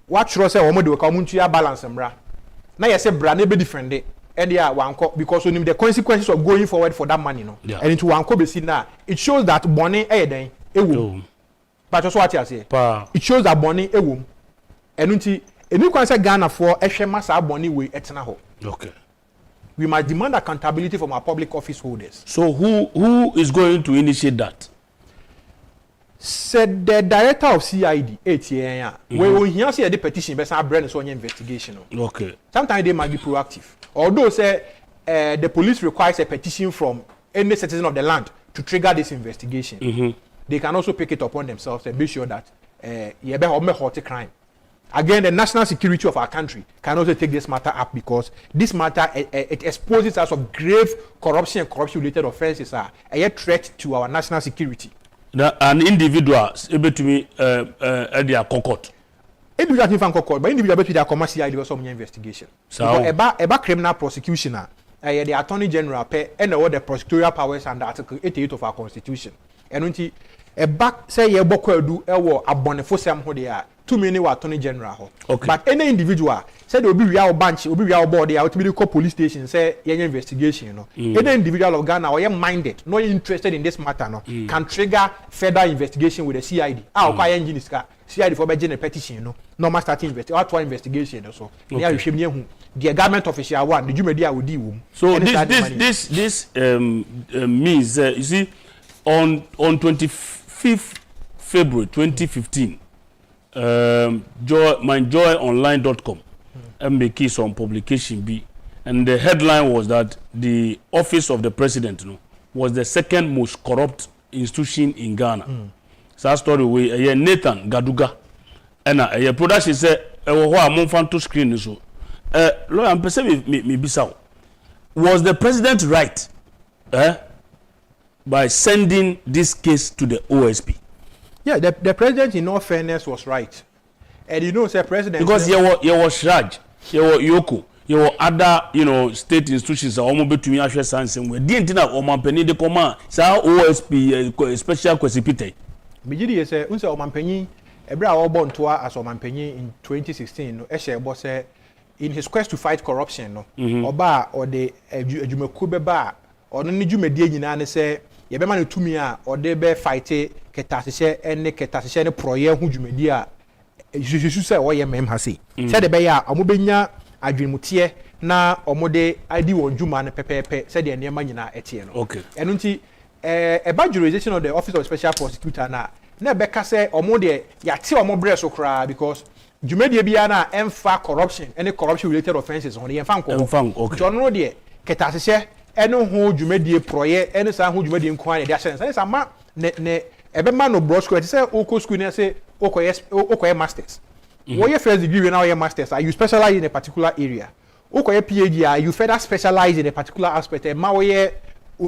what chiro say omo de ko muntu ya balance emra na ye say bra ne be defend and yeah, because we need the consequences of going forward for that money, and into one be now, it shows that money a womb. But also what you say, it shows that money a womb, and until a new concept Ghana for a massa money we etna. Okay. We must demand accountability from our public office holders. So who is going to initiate that? Said the director of CID, ATN, we hear the petition, but some brand is on investigation. Okay. Sometimes they might be proactive. Although say the police requires a petition from any citizen of the land to trigger this investigation, they can also pick it upon themselves and be sure that crime. Again, the national security of our country can also take this matter up because this matter it exposes us of grave corruption and corruption-related offences are a threat to our national security. An individual able to be at their court. Individual can court, but individual be their commercial idea some investigation. So about criminal prosecution, the Attorney General pay and all the prosecutorial powers under Article 88 of our Constitution. eno nti e back say ye Afoakwah ewo abonefo sem ho de a too many wa attorney general ho but any individual say obi wia o bench obi wia o board ya to be call police station say any investigation no any individual of Ghana or minded no interested in this matter no can trigger further investigation with the CID o kwa engine ska CID for be petition no normal starting investigation so ya hwehwem ne hu the government official one the jumedi a wodi wom so this means you see on 25th February 2015 myjoyonline.com make some publication be and the headline was that the office of the president was the second most corrupt institution in Ghana. So story we Nathan Gaduga and a production say to screen so lawyer am pese me bisa was the president right by sending this case to the OSP? Yeah, the president, in all fairness, was right. And you know, say president because you was Raj, you were Yoko, you were other, state institutions are almost between Asher Sans and we didn't know Omampeni de Command, sa OSP special Quasipite. Bijidi say, unse Omampeni, Ebra Obon Toa as Omampeni in 2016, Eshe Boss in his quest to fight corruption, Oba or the Jumekube bar, or no Jumedi in say, Yebema Tumia or de be fighte. Ketashe ene ketashe ne proye hu dwumadi a jesu se wo ye mem ha se se de be ya omobenya adwenmutie na omode adi won dwuma ne pepepe se de enema nyina etie no okay eno nti eba jurisdiction of the office of special prosecutor na be ka se omode yate omobre so kra because dwumadi bia na emfa corruption any corruption related offenses on ye mfa nko okay jono de ketashe eno hu dwumadi proye eno sa hu dwumadi nko an de ashen sa ma ne ebe man no bro school say oko school na say okoye masters what your first degree now your masters are you specialize in a particular area okoye PhD are you further specialize in a particular aspect e ma wo ye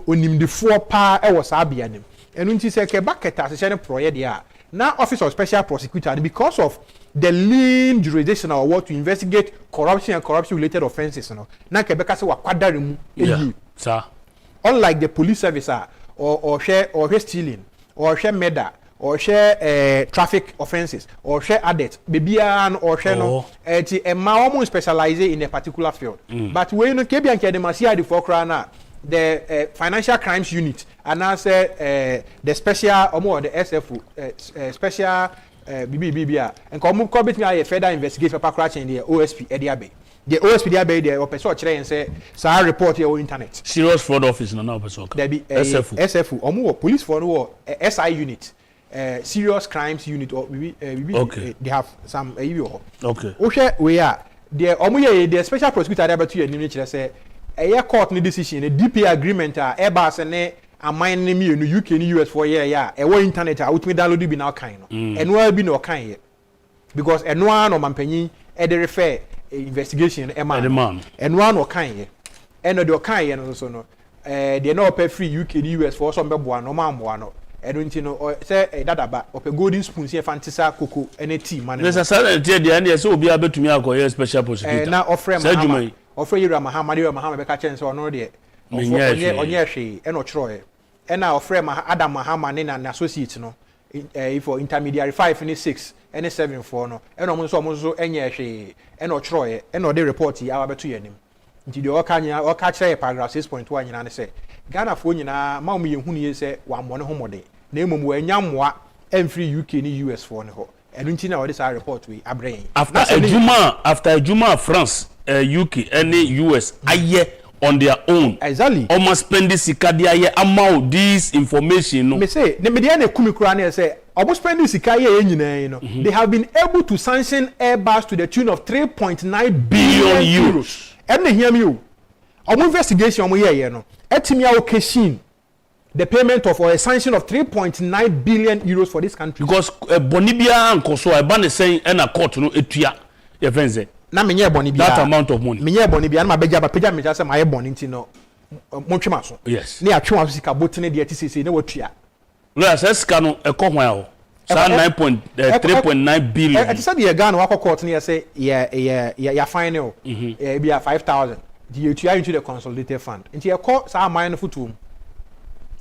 onimdefo pa e wo sa bia nim enu nti say ke baketa se ne proye dia na office of special prosecutor because of the lean jurisdiction or what to investigate corruption and corruption related offenses no na ke beka se wakwadare mu eyi sir unlike the police service or share stealing or share murder or share traffic offenses or share audit bebian or share no almost specialize in a particular field but when you kebi anke dem asia the for krana the financial crimes unit and I say the special the SF special BBBA and come bit me a further investigation for crash in the OSP Ediabe the OSP Ediabe the person chere and say sa report your internet serious fraud office no person there be SF police for no SI unit serious crimes unit or okay. They have some okay we are the special prosecutor there to your chere say a court ni decision a DP agreement Airbus and a mine me in UK and US for year a internet out me download be now kind and will be no kind because and one or mampenyi e dey refer investigation e man and one or kind and no kind and so no they no pay free UK and US for some beboa no man no e don't you know say dadaba or golden spoon say fantisa cocoa and tea man there's a certain dey and so obi abetumi akoye special prosecutor na offer Mahama be ka chance or no dey onye hwe e no chroe e na offer Adam Mahama ne na associate no for intermediary 5 and 6 and 7 for no e no mo so enye hwe e no chroe e no dey report ya abeto yanim nti de o ka kire paragraph 6.1 nyina ne say Ghana fo nyina ma mo ye hunu ye say wa mo ne homode na emom wa nyamwa emfree UK ni US for ne ho enu nti na o dey say report we abrɛn after Juma France UK and US aye on their own exactly almost spend this sikadia amount this information no me say the media na kumikura na say almost spend this sikadia nyina no they have been able to sanction Airbus to the tune of 3.9 billion euros and they hear me o investigation omo here no etimi occasion the payment of or a sanction of 3.9 billion euros for this country because Bonibia and Koso I ban saying and a court no etua your friends na menye boni bia that amount of money menye boni bia na mabeja ba peja meja say my boni ntino montwema so yes na atwe wa sika botene de atisese na watua lawyer says sika no e ko hwan ho sa 3.9 billion I said the Ghana wa court na say ya final bia 5,000 the atua into the consolidated fund nti e ko sa mine no futum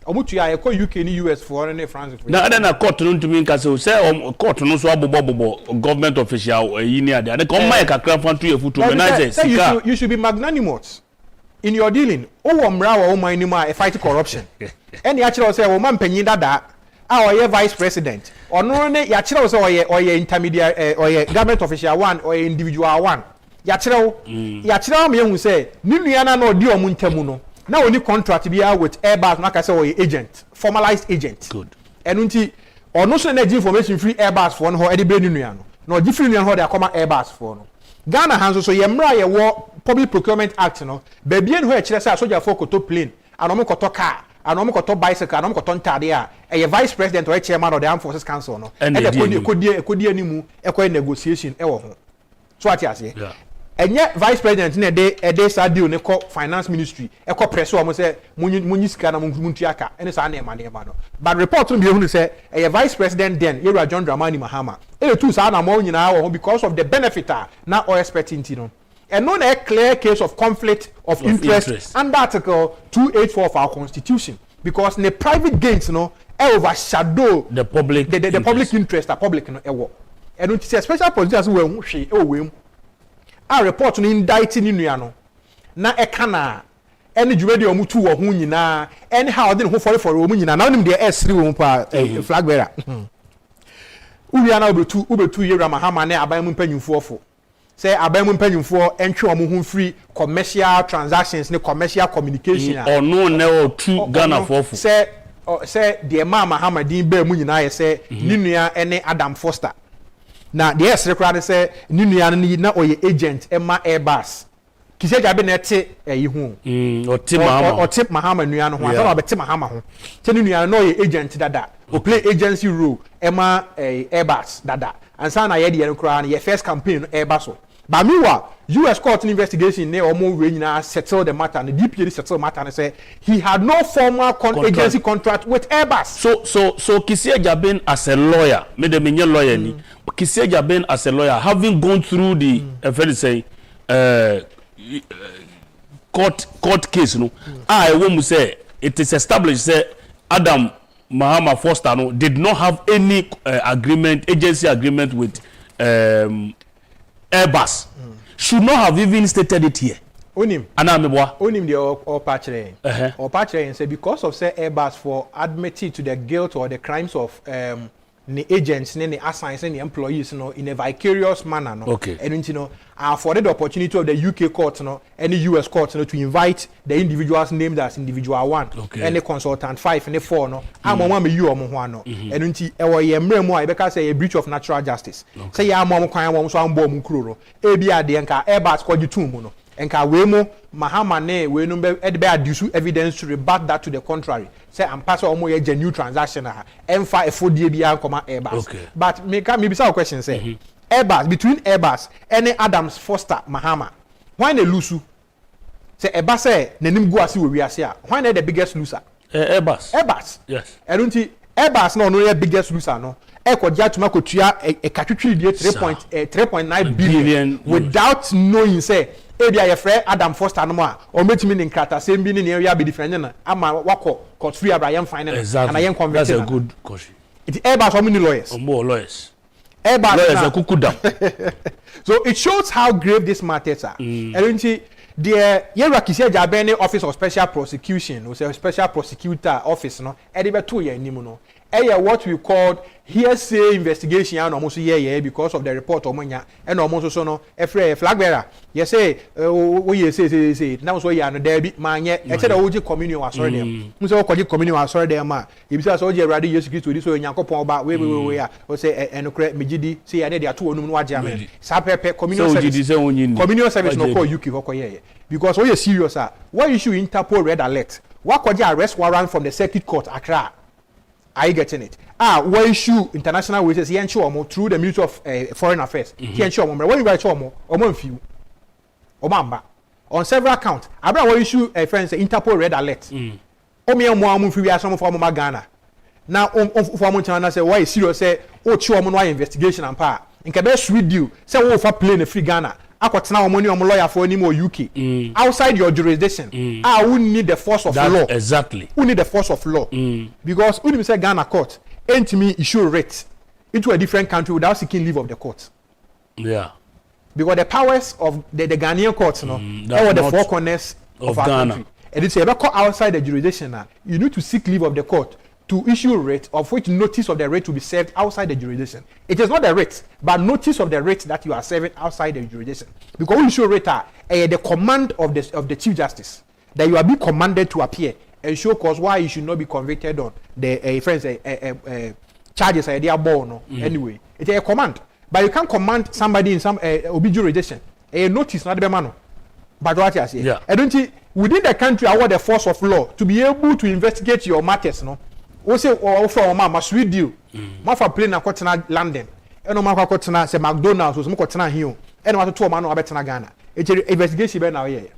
omutu ya ko UK ni US for ne France for na na court no ntumi nka say court no so abobo government official yi ni ade ko mai kakra fantu efutu me na say you should be magnanimous in your dealing o mra wa o man ni ma fight corruption any actually say o man panyin dada a oye vice president ono ne ya kire say oye intermediary oye government official one oye individual one ya kire me hu say ni nua na odi o mu ntemu no na oni contract be with Airbus na ka say oye agent formalized agent good enu nti ono so na information free Airbus for no ho e de bre ni nua no na ogi free nua ho de akoma Airbus for no Ghana hands so ye mra ye wo Public Procurement Act no baby en ho e kire say soldier for koto plane anomo koto car anomo koto bicycle anomo koto ntade a e vice president or chairman of the Armed Forces Council no e de kodi animu e ko negotiation e wo ho so ati ase enye vice president na de sa deal ne ko finance ministry e ko press o mo say munyi sika na muntu aka ene sa na e ma no but report no be hu say e vice president then Yera John Dramani Mahama e tu sa na mo nyina wo because of the benefit na o expecting ti no and no a clear case of conflict of interest under article 284 of our constitution because the private gains no overshadow the public the public interest the public no e wo and it is special politicians we hu hwe e we a report no indicting ni nua no na e kana any jumedi o mutu wo hu nyina anyhow de ho for wo nyina na onim de s3 wo pa flag bearer uwia na obetu Yera Mahama na aban mu mpanyimfo ofo say aban mu mpanyimfo entwe omo hu free commercial transactions ne commercial communication ono na o tu Ghana fofo say the Mahama din ba mu nyina ye say ni nua ene Adam Foster na the S record say ni nua ni na oye agent ema Airbus kise jabe na ete yi hu o tip Mahama nua no ho asa ba te Mahama ho te ni nua no oye agent dada o play agency role ema Airbus dada ansa na ye de no kra na ye first campaign Airbus so but meanwhile US court investigation ne omo we nyina settle the matter and the DPA settle matter and say he had no formal agency contract with Airbus so Kisi Agyapong as a lawyer me de menye lawyer ni Kisi Agyapong as a lawyer having gone through the very say court case no I want say it is established say Adam Mahama Foster no did not have any agency agreement with Airbus should not have even stated it here. Onim. Anameboa. Onim the or patchere say because of say Airbus for admitting to the guilt or the crimes of the agents, the assigns and the employees, in a vicarious manner. No? Okay. And afforded the opportunity of the UK court, and the US court, to invite the individuals named as individual one, okay. and the consultant 5 and the 4. No, I'm one you or one. And because say a breach of natural justice. Say ya mom kwan won so ambom kruro. Ebia de nka Airbus kwaji tum no. Enka wemo Mahama ne we no be adduce evidence to rebut that to the contrary. Say am pass omo ye genuine transaction emfa efodie bia nkoma Airbus. Okay. But me be some question say Airbus between Airbus and Adams Foster Mahama. Why they lose? Say Airbus say nanim go asi we wiase a. Why they the biggest loser? Airbus. Yes. I don't think Airbus no the biggest loser no. Ekojia tuma kotua e katwetwe die 3.9 billion without knowing say ebia ye frɛ Adam Foster no a o metimi ne nkrata sem bi ne ne area be different na ama wakɔ court free abraham final and I am convinced that's a good question. It Airbus how many lawyers? More lawyers. Airbus lawyers are kukuda. So it shows how grave this matters are. And the Yera Kisi Agyapong Office of Special Prosecution, or say Special Prosecutor Office, no, edibe 2 year nimuno. What we called hearsay investigation and almost because of the report omonya and almost so no a flag bearer. You say we say now so ya no there be manye e said oji communion was sorry them. Muso oji communion was sorry them ma. If say oji ready Jesus Christ this so Nyankopon ba we o say enokre megidi say ya dey atu onum no waje amen. Sa pepe communion service no call UK ko ye because we serious why issue Interpol red alert. What could arrest warrant from the circuit court Accra? Are you getting it? Why issue international witnesses here through the Ministry of Foreign Affairs? Here when you write few on several counts. Abra why issue a friend say Interpol red alert. Some from Ghana. Now for say why serious say investigation and power. In Quebec sweet deal say for plane free Ghana. akotena omoni lawyer for any more UK outside your jurisdiction who need the force of law. Exactly. Who need the force of law. Because when say Ghana court ain't me issue writ into a different country without seeking leave of the court. Yeah. Because the powers of the Ghanaian courts, they were the four corners of our Ghana. country. And it's ever caught outside the jurisdiction now. You need to seek leave of the court to issue a writ, of which notice of the writ will be served outside the jurisdiction. It is not the writ, but notice of the writ that you are serving outside the jurisdiction. Because when you issue a writ, the command of the Chief Justice, that you are being commanded to appear and show cause why you should not be convicted on the charges they are born. Anyway, it's a command. But you can't command somebody in some jurisdiction. A notice, not the man. But what I say, I don't think within the country, I want the force of law to be able to investigate your matters. No, we say for mama sweet deal. Ma for plane na kotena London. Eno ma kotena say McDonald's so mo kotena here. Eno ma to ma no abetena Ghana. E investigation be na here.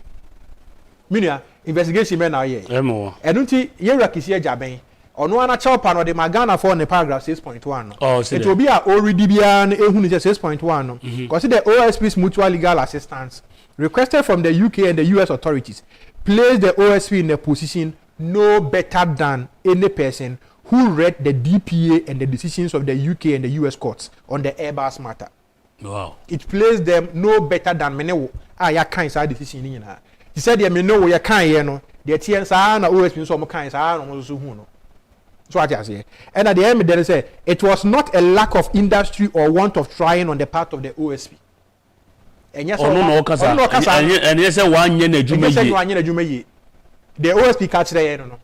Minia investigation be na here. Emo. I don't think yera kisi Agyapong. Ono ana chopper no de Ghana for the paragraph 6.1. Oh, it will be already be an ehunu 6.1. Because the OSP's mutual legal assistance requested from the UK and the US authorities place the OSP in a position no better than any person who read the DPA and the decisions of the UK and the US courts on the Airbus matter. Wow. It placed them no better than many ya kind side decision in her. He said, "Yeah, me know ya kind no. The TNS na OSP so mo kind no so hu no." So what I say. And at the end they say it was not a lack of industry or want of trying on the part of the OSP. And yes, and yes, one year the OSP catch there no.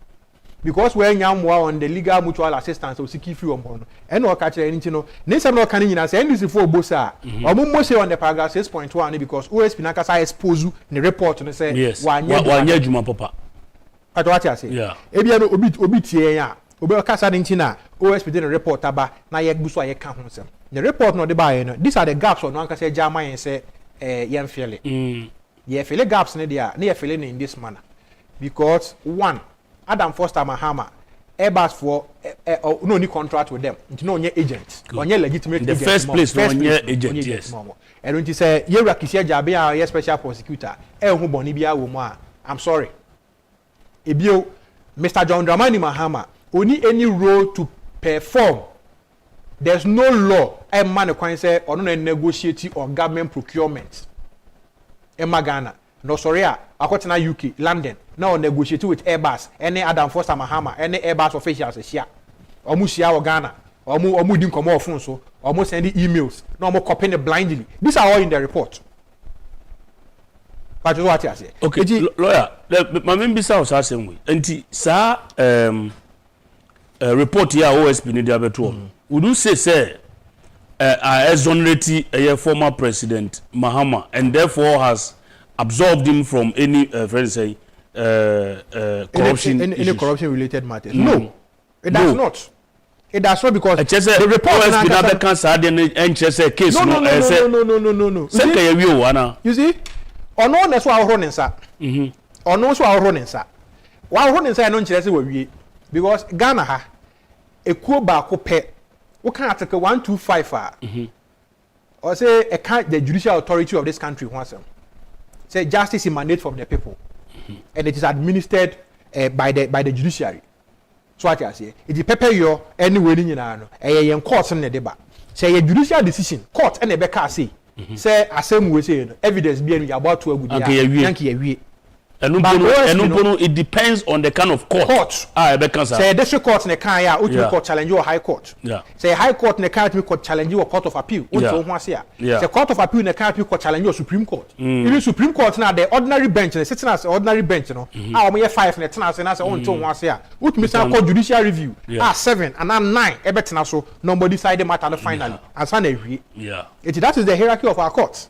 Because when you on the legal mutual assistance or seeking free on and no catch anything no. Name no can in say NDC for bosa. Or say on the paragraph 6.1 because OSP na kasa expose the report and say one year juma papa. At what I say. Yeah. Ebia no obi tie ya. Obi kasa ntina OSP did a report aba na ye guso ye ka ho nsem. The report no de buy no. These are the gaps on one can say jama and say yam feel ye feel gaps ne dia na ye feel in this manner because one Adam Foster Mahama Airbus for no any contract with them no nye agent onye legitimate the agent first place no nye agent yes and when you say ye rakisia jabe a special prosecutor hu boni bia wo mu a I'm sorry ebio Mr. John Dramani Mahama only any role to perform. There's no law a man can say or no negotiate or government procurement. Emma Ghana, no sorry, according to UK, London, now negotiate with Airbus, any Adam Foster Mahama, any Airbus officials here. Almost or Ghana, or didn't come off so, almost sending emails, no more copying it blindly. These are all in the report. But what I say. Okay, lawyer, my member sounds the same way. And sir, report here OSP ni diabetes. Would you say exonerate a former president Mahama and therefore has absolved him from any corruption any corruption related matters? No, it does not. It does not because the report has been other cancer and case. No. You see, or no, that's why I'm running, sir. Or no, so I'm running, sir. Why running, sir? I don't know because Ghana ha a Kuba pet. What can Article 125 or say the judicial authority of this country wants them. Say justice is mandate from the people, and it is administered by the judiciary. So what I say, it is prepare your any wedding in a court in the debate. Say a judicial decision, court and a becker say same way say evidence being about to a good and it depends on the kind of court. Say district court in the Kaya, court challenge your high court. Yeah. Say high court in the Kaya court challenge your court of appeal. Say court of appeal in the Kaya court challenge your Supreme Court. Even Supreme Court now the ordinary bench, the sitting as ordinary bench, we have 5 in the tenants and as on to once here. Which means called judicial review. 7 and 9. Everything so nobody decide the matter finally. As an every. That is the hierarchy of our courts.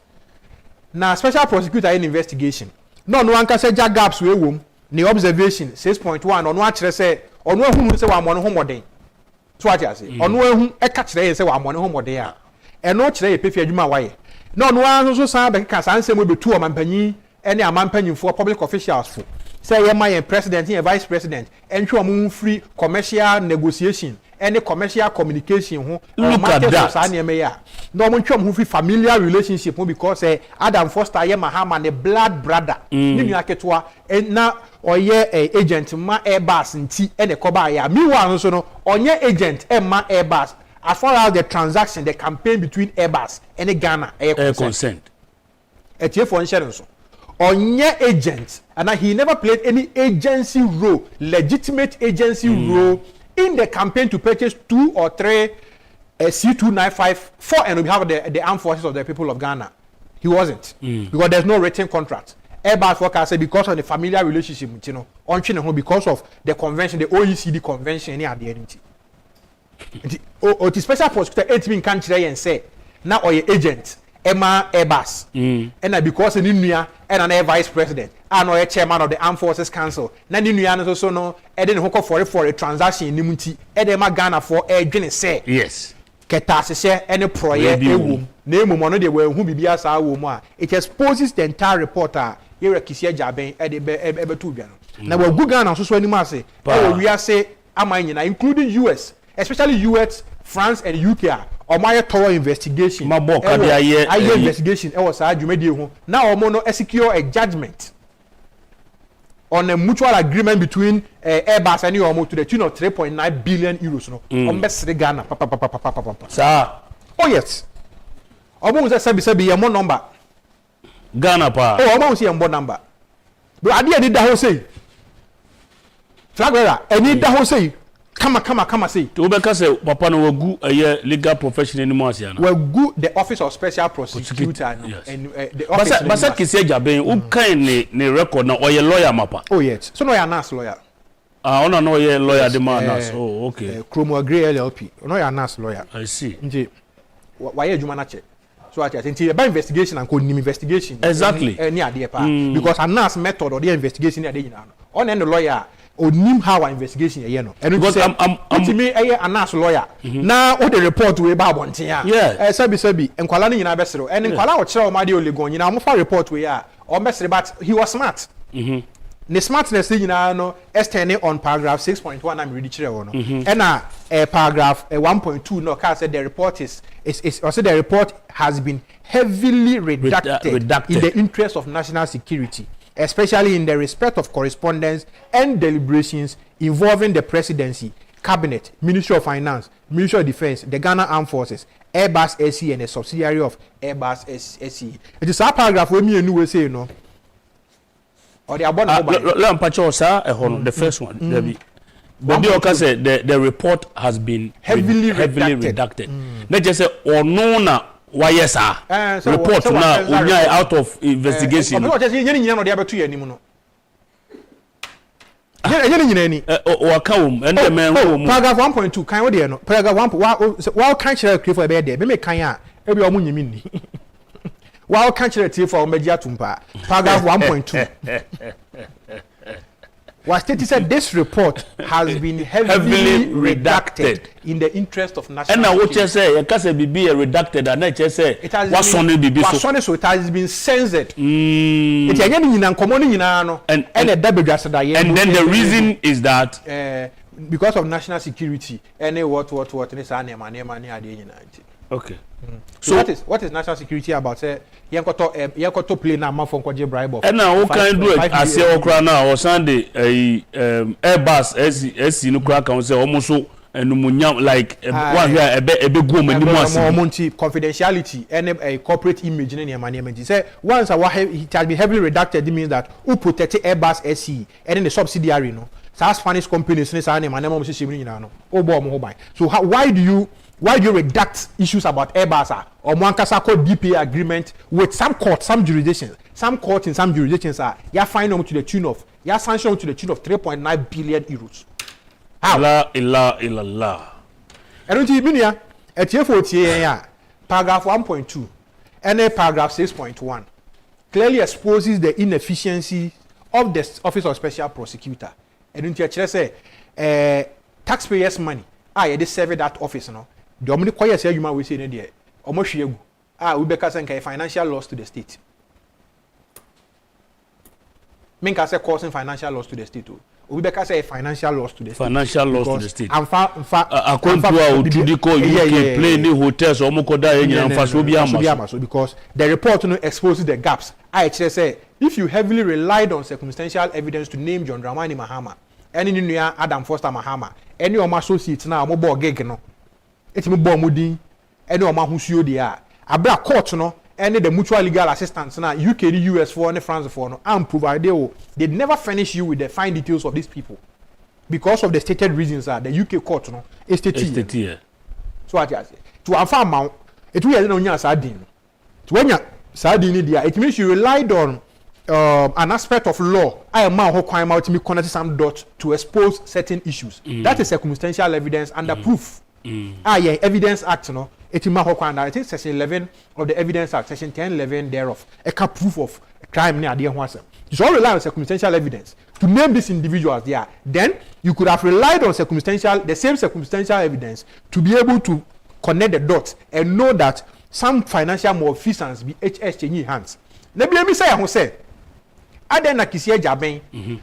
Now special prosecutor in investigation. No one can say jack gaps we womb. The observation 6.1 on what say on whom say I'm on home day. So what I say on whom a catch there say I'm on home day. And no today pay juma way. No one also say because answer will be 2 of company any amount penny for public officials for. Say my president and vice president and show free commercial negotiation any commercial communication who look at that no one who familiar relationship because Adam Foster ye Mahama the blood brother ni aketwa na oye agent ma Airbus nti ene koba ya meanwhile so no onye agent ma Airbus as far as the transaction the campaign between Airbus and Ghana consent etie for insurance onye agent and he never played any agency role, legitimate agency role in the campaign to purchase 2 or 3 C295 for and on behalf of the armed forces of the people of Ghana. He wasn't because there's no written contract. Airbus workers say because of the familiar relationship, you know, on China because of the convention, the OECD convention, any at the end. The special prosecutor 18 country and say now or your agent. Emma Airbus, and because in India and an vice president, and a chairman of the Armed Forces Council. Then India also no, and then hook for a transaction in Nimuti, Edema Ghana for a Guinea say yes. Ketase any project name one of the way who be as our woman. It exposes the entire reporter here at Kisia Jabe at the Ebetubian. Now we're good Ghana so anymore say, we are say Amina, including US, especially US, France and UK. Or my thorough investigation. Investigation. I was now Omono secure a judgment on a mutual agreement between Airbus and Omo to the tune of 3.9 billion euros. No, on best Ghana. Sir. Oh yes. Omo was a your number. Ghana pa. Oh, Omo was your number. But I did that whole say. Flagera, I need that whole say. Come say. To Obeka say papa no wagu a legal profession anymore sia na. Wagu the office of special prosecutor yes. And the office. Basa Kisi Agyapong who kind ne record na oye lawyer mapa. Oh yes. So no ya nas lawyer. Ona no oye lawyer the man nas. Oh okay. Chromo Gray LLP. No ya nas lawyer. I see. Nje why adwuma na che. So I think the investigation and code investigation. Exactly. Any idea pa because a nas method or the investigation dey nyina. On end lawyer onim how our investigation here no and because I'm me anas lawyer now all the report we ba bonten yeah sabi enkwala ni nyina besero and enkwala wo kire o ma de olegon nyina mo fa report we ya o mesere but he was smart the smartness nyina no extending on paragraph 6.1 I'm ready kire wo no and paragraph 1.2 no ka said the report is also the report has been heavily redacted in the interest of national security, especially in the respect of correspondence and deliberations involving the presidency, cabinet, Ministry of Finance, Ministry of Defense, the Ghana Armed Forces, Airbus SE and a subsidiary of Airbus SE. It is a paragraph where me and you say, you know. Or the the first one. But the said the report has been heavily redacted. Let's just say or no na why yes report now out of investigation. No just you no dey abeto ya nimu no. Any nyina o aka wom and the men paragraph 1.2 kan we dey no paragraph 1 wa kan kire krefo e be dey me kan a e be o mu nyimi ni. Wa kan kire tie for o meji atumpa paragraph 1.2 was stated said this report has been heavily redacted in the interest of national security. And now what you say, you can say be redacted, and I just say what's on it be so it has been censored. It and then the reason is that because of national security, any what okay. So what is national security about? Say yankoto play na man for kwaje bribe of. And now what can do it as Afoakwah now or Sunday Airbus SC no crack can say almost so and munyam like one here a be go money confidentiality and a corporate image in your money. Say once it has been heavily redacted, it means that who protect Airbus SC and then the subsidiary no. So Spanish companies say say na mo shimini no. So why do you redact issues about Airbus or Mwankasa called DPA agreement with some court, some jurisdictions? Some courts in some jurisdictions are fine them to the tune of sanction to the tune of 3.9 billion euros. How? La. I don't mean ya. Paragraph 1.2 and paragraph 6.1 clearly exposes the inefficiency of the Office of Special Prosecutor. I don't say taxpayers' money. They serve that office no. The only quiet say you might say in there. Almost we because financial loss to the state. Minka say causing financial loss to the state. we be say financial loss to the state. Financial loss to the state. According play in the hotels or because the report exposes the gaps. I say if you heavily relied on circumstantial evidence to name John Dramani Mahama, any new Adam Foster Mahama, any of my associates now mobile gig no, it's mobile mudi, any of my who's you they are. Abra court no. Any the mutual legal assistance now UK, the US for and France for no and provide they never furnish you with the fine details of these people because of the stated reasons that the UK court no is stated. So what I say to a farm amount it will on your sardine to when your sardine there it means you relied on an aspect of law I am now crime out to me connect some dots to expose certain issues. That is circumstantial evidence under proof. Evidence Act no. I think section 11 of the Evidence Act, section 1011 thereof, a proof of crime near the Anhwere. You all rely on circumstantial evidence to name these individuals there. Then you could have relied on the same circumstantial evidence to be able to connect the dots and know that some financial malfeasance be HS changing hands. Let me say, I say, Aden Nakisi Agyapong,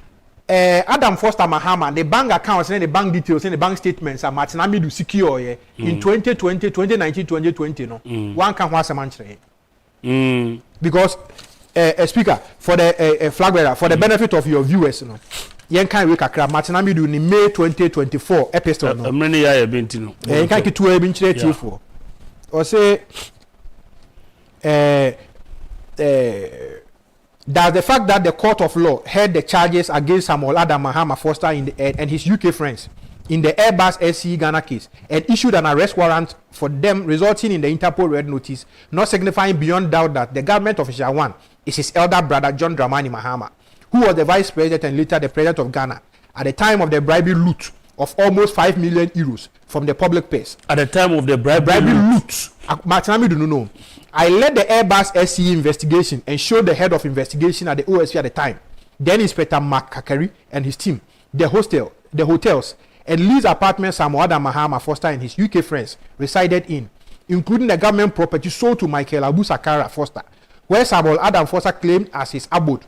Adam Foster Mahama, the bank accounts and the bank details and the bank statements are Martinami do secure in 2020, 2019, 2020. No, one can was a mantra. Because a speaker for the flag bearer for the benefit of your viewers, no. Yen can we kakra Martinami do in May 2024 episode. No, many years have been to know. Yen can get 2 have been for. Or say, that the fact that the court of law heard the charges against Samuel Adam Mahama Foster and his UK friends in the Airbus SC Ghana case and issued an arrest warrant for them, resulting in the Interpol red notice, not signifying beyond doubt that the government official one is his elder brother John Dramani Mahama, who was the vice president and later the president of Ghana at the time of the bribery loot of almost 5 million euros from the public purse. At the time of the bribery loot, Martinami do not know. I led the Airbus SCE investigation and showed the head of investigation at the OSP at the time, then Inspector Mark Kakari and his team, the hotels, and leased apartments Samuel Adam Mahama Foster and his UK friends resided in, including the government property sold to Michael Abu Sakara Foster, where Samuel Adam Foster claimed as his abode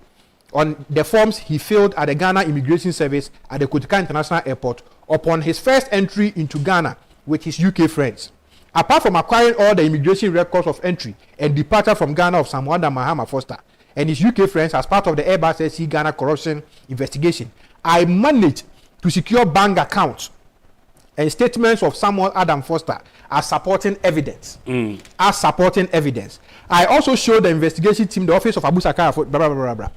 on the forms he filled at the Ghana Immigration Service at the Kotika International Airport upon his first entry into Ghana with his UK friends. Apart from acquiring all the immigration records of entry and departure from Ghana of Samuel Adam Mahama Foster and his UK friends as part of the Airbus SC Ghana corruption investigation, I managed to secure bank accounts and statements of Samuel Adam Foster as supporting evidence. I also showed the investigation team the office of Abu Sakara for blah, blah, blah, blah.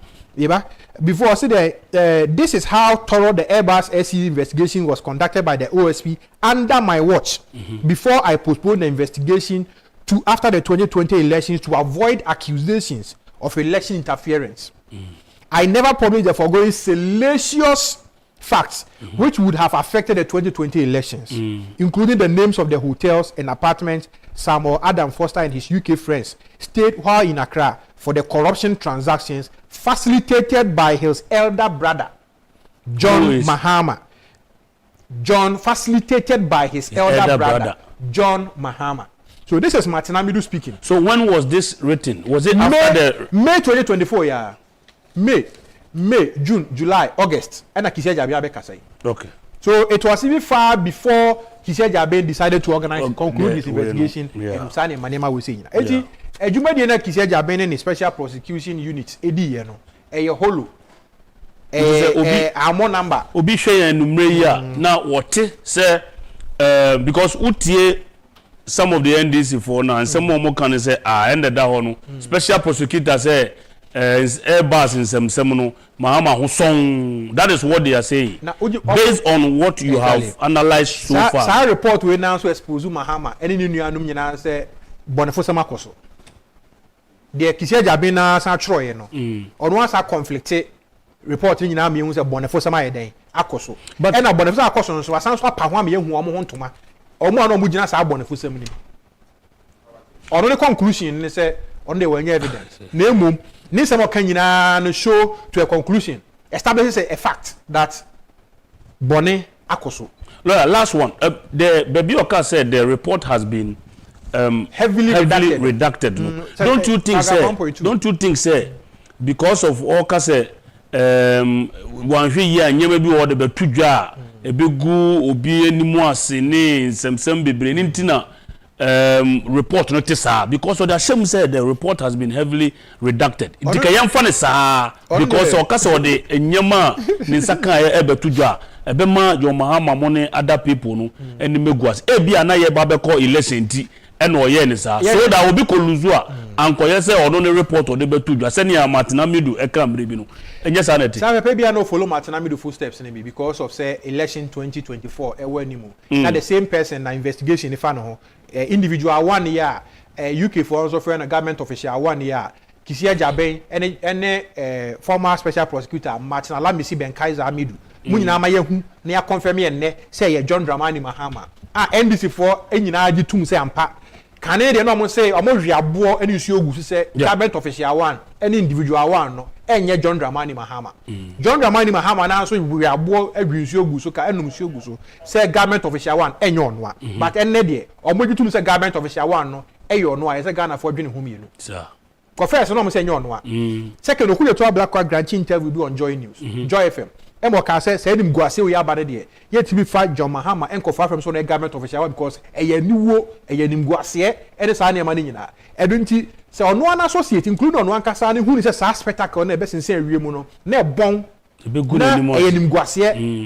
Before I said this is how thorough the Airbus SC investigation was conducted by the OSP under my watch before I postponed the investigation to after the 2020 elections to avoid accusations of election interference. I never published the foregoing salacious facts which would have affected the 2020 elections, including the names of the hotels and apartments Samuel Adam Foster and his UK friends stayed while in Accra for the corruption transactions facilitated by his elder brother, John Mahama. Facilitated by his elder brother, John Mahama. So this is Martinamidu speaking. So when was this written? Was it after May 2024, yeah. May, June, July, August. And okay. So it was even far before Kisei decided to organize and conclude his investigation. And Sani Manema was saying. Ejumadiena Kisei Agyapong and special prosecution unit, AD, a holo. A more number. Obi share number now what say because utie some of the NDC for now and some more can say ended that one. Special prosecutor say Airbus in some seminal Mahama who song. That is what they are saying. Now, based on what you have analyzed so far. Sa report we now so expose Mahama any new anum nyina say Boniface Makoso. The Kisei Agyapong na sa troye no. Ono asa conflict report nyina me hu say Boniface Makoso akoso. But na Boniface akoso so asan so apa ho am ye hu omo ho ntoma. Omo ana omo gina sa Boniface mu ni. Ono the conclusion ni say on the one evidence. Na emum ni some can no show to a conclusion establishes a fact that Bonnie Akoso. Last one. The Babioka said the report has been heavily redacted. Don't you think say because of Oka say wan hwe yi anyema bi wo de betudwa ebegu obi enimu ase ne nsɛmsɛm bebre ne ntina report no tesa because of the shame said the report has been heavily redacted dika yamfa ne saa because o kasa de enyema ne nsaka ebetudwa ebema John Mahama mo ne other people no eni meguas bia na ye ba beko election ti ena oye ne saa so that obi ko luzu a ankoye se ono ne report o de betudwa se ne Martina Midu ekamre bi no enye saa na ti sa pe bia no follow Martina Midu footsteps ne bi because of say election 2024 ewa nimu na the same person na investigation ifa no ho individual 1 year UK for also friend government official 1 year Kisi Agyapong ene former special prosecutor Martin Alamisi Ben Kaiser Amidu munyina ma yehu na ya confirm ye nne say ye John Dramani Mahama NDC for enyina agi tum say ampa Canadian no mo say omo hwiabo ene nsu ogu say government official 1 ene individual 1 no enye John Dramani Mahama John Dramani Mahama na so hwiabo adwi nsu ogu so ka enum nsu ogu so say government official 1 enye onwa but ene de omo gi tum say government official 1 no eye onwa ye say Ghana for dwene hu mienu sir first no mo say enye onwa second okuye to Black Grant interview do on Joy News Joy FM emo ka say nim guase we abade de ye tibi fa John Mahama enko fa from so na government official because eye niwo eye nim guase ene sa na ma ni nyina edunti say ono an associate include ono an kasa ne hu ni say sa spectacle na be sense awie mu no na ebon ebegu na nim eye nim guase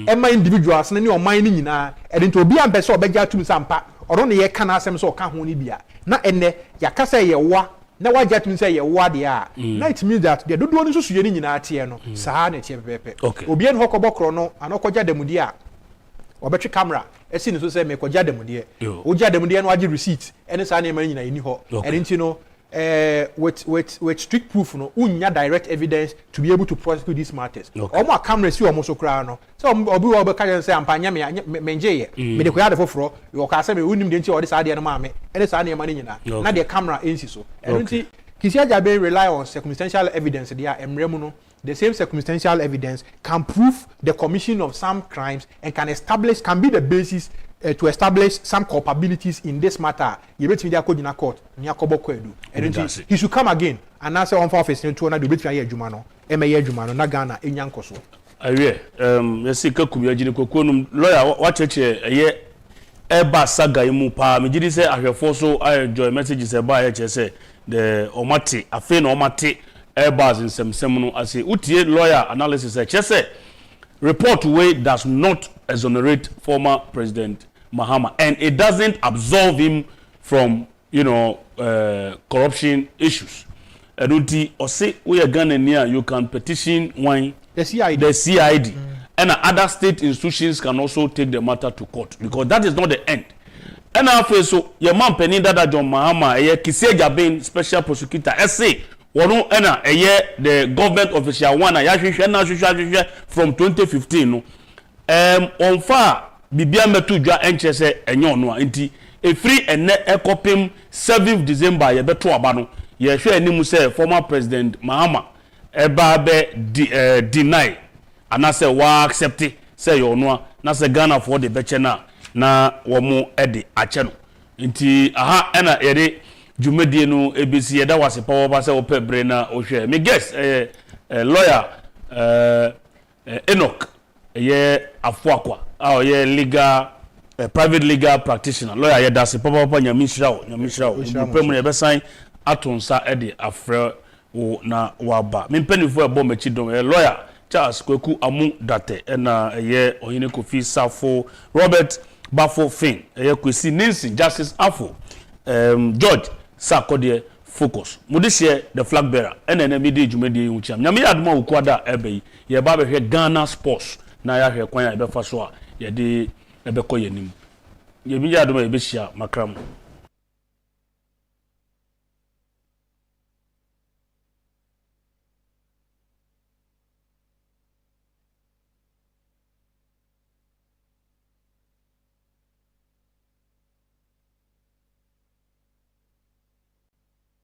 ema individuals na ni oman ni nyina edunti obi am be so obegya tum sampa oro ne ye kana asem so ka ho ni bia na ene yakasa ye wa na wagya tum say ye wa de a na it means that the dodo ni so suye ni nyina tie no saa na tie pepe obi en hokobokro no anokogya demudi a obetwe camera esi ni so say me kogya demudi ogya demudi no agi receipt ene saa na ema nyina eni ho enti no with strict proof no unya direct evidence to be able to prosecute these matters omo camera si omo so kra no so obi wo be ka say ampanya me nje ye me de koya de foforo yo ka say me unim de nti o de saa de no ma me ene saa na ema ni nyina na de camera ensi so enti Kisi Agyapong rely on circumstantial evidence there emremu no the same circumstantial evidence can prove the commission of some crimes and can be the basis to establish some culpabilities in this matter. You bet me there could in a court. And he should come again and answer on office into another bit here Jumano, MA Jumano, Nagana, in Yankoso. Yes, lawyer, watch it here. Airbus saga imupa. Me did say I have also I enjoy messages about HSA. The Omati, a fin Omati Airbus in some seminal as a UTA lawyer analysis HSA. Report way does not exonerate former President Mahama, and it doesn't absolve him from, corruption issues. Eduti or say we are Ghana near you can petition wine the CID, and other state institutions can also take the matter to court because that is not the end. And after so your man penny that John Mahama Kisi Agyapong special prosecutor essay wono ena the government official one from 2015 no on far bibia metu dwa enche se enye ono a nti efri ene ekopim 7th December ye beto aba no ye hwe animu se former president Mahama eba be deny ana se wa accept se yo ono na se Ghana for the beche na womo ede ache no nti aha ena ere jumedie no ebisi eda wase power ba se opebre na ohwe me guess lawyer Enoch Afoakwah legal private legal practitioner lawyer ye dase papa nyamishrawo premu ye be sign atonsa ede afre wo na waba me mpanifo ebo machi don lawyer Charles Kweku Amu Date na ohine Kofi Safo Robert Bafo Fin Kwesi Nancy Justice Afo George Sakodie Focus mudishie the flag bearer ene mede dwumadi nwuchiam nyame adoma okwada ebe ye ba behwe Ghana sports na ya hwe kwan ya be fa so a ye de ebe koyenim ye bi adoma ebe hia makram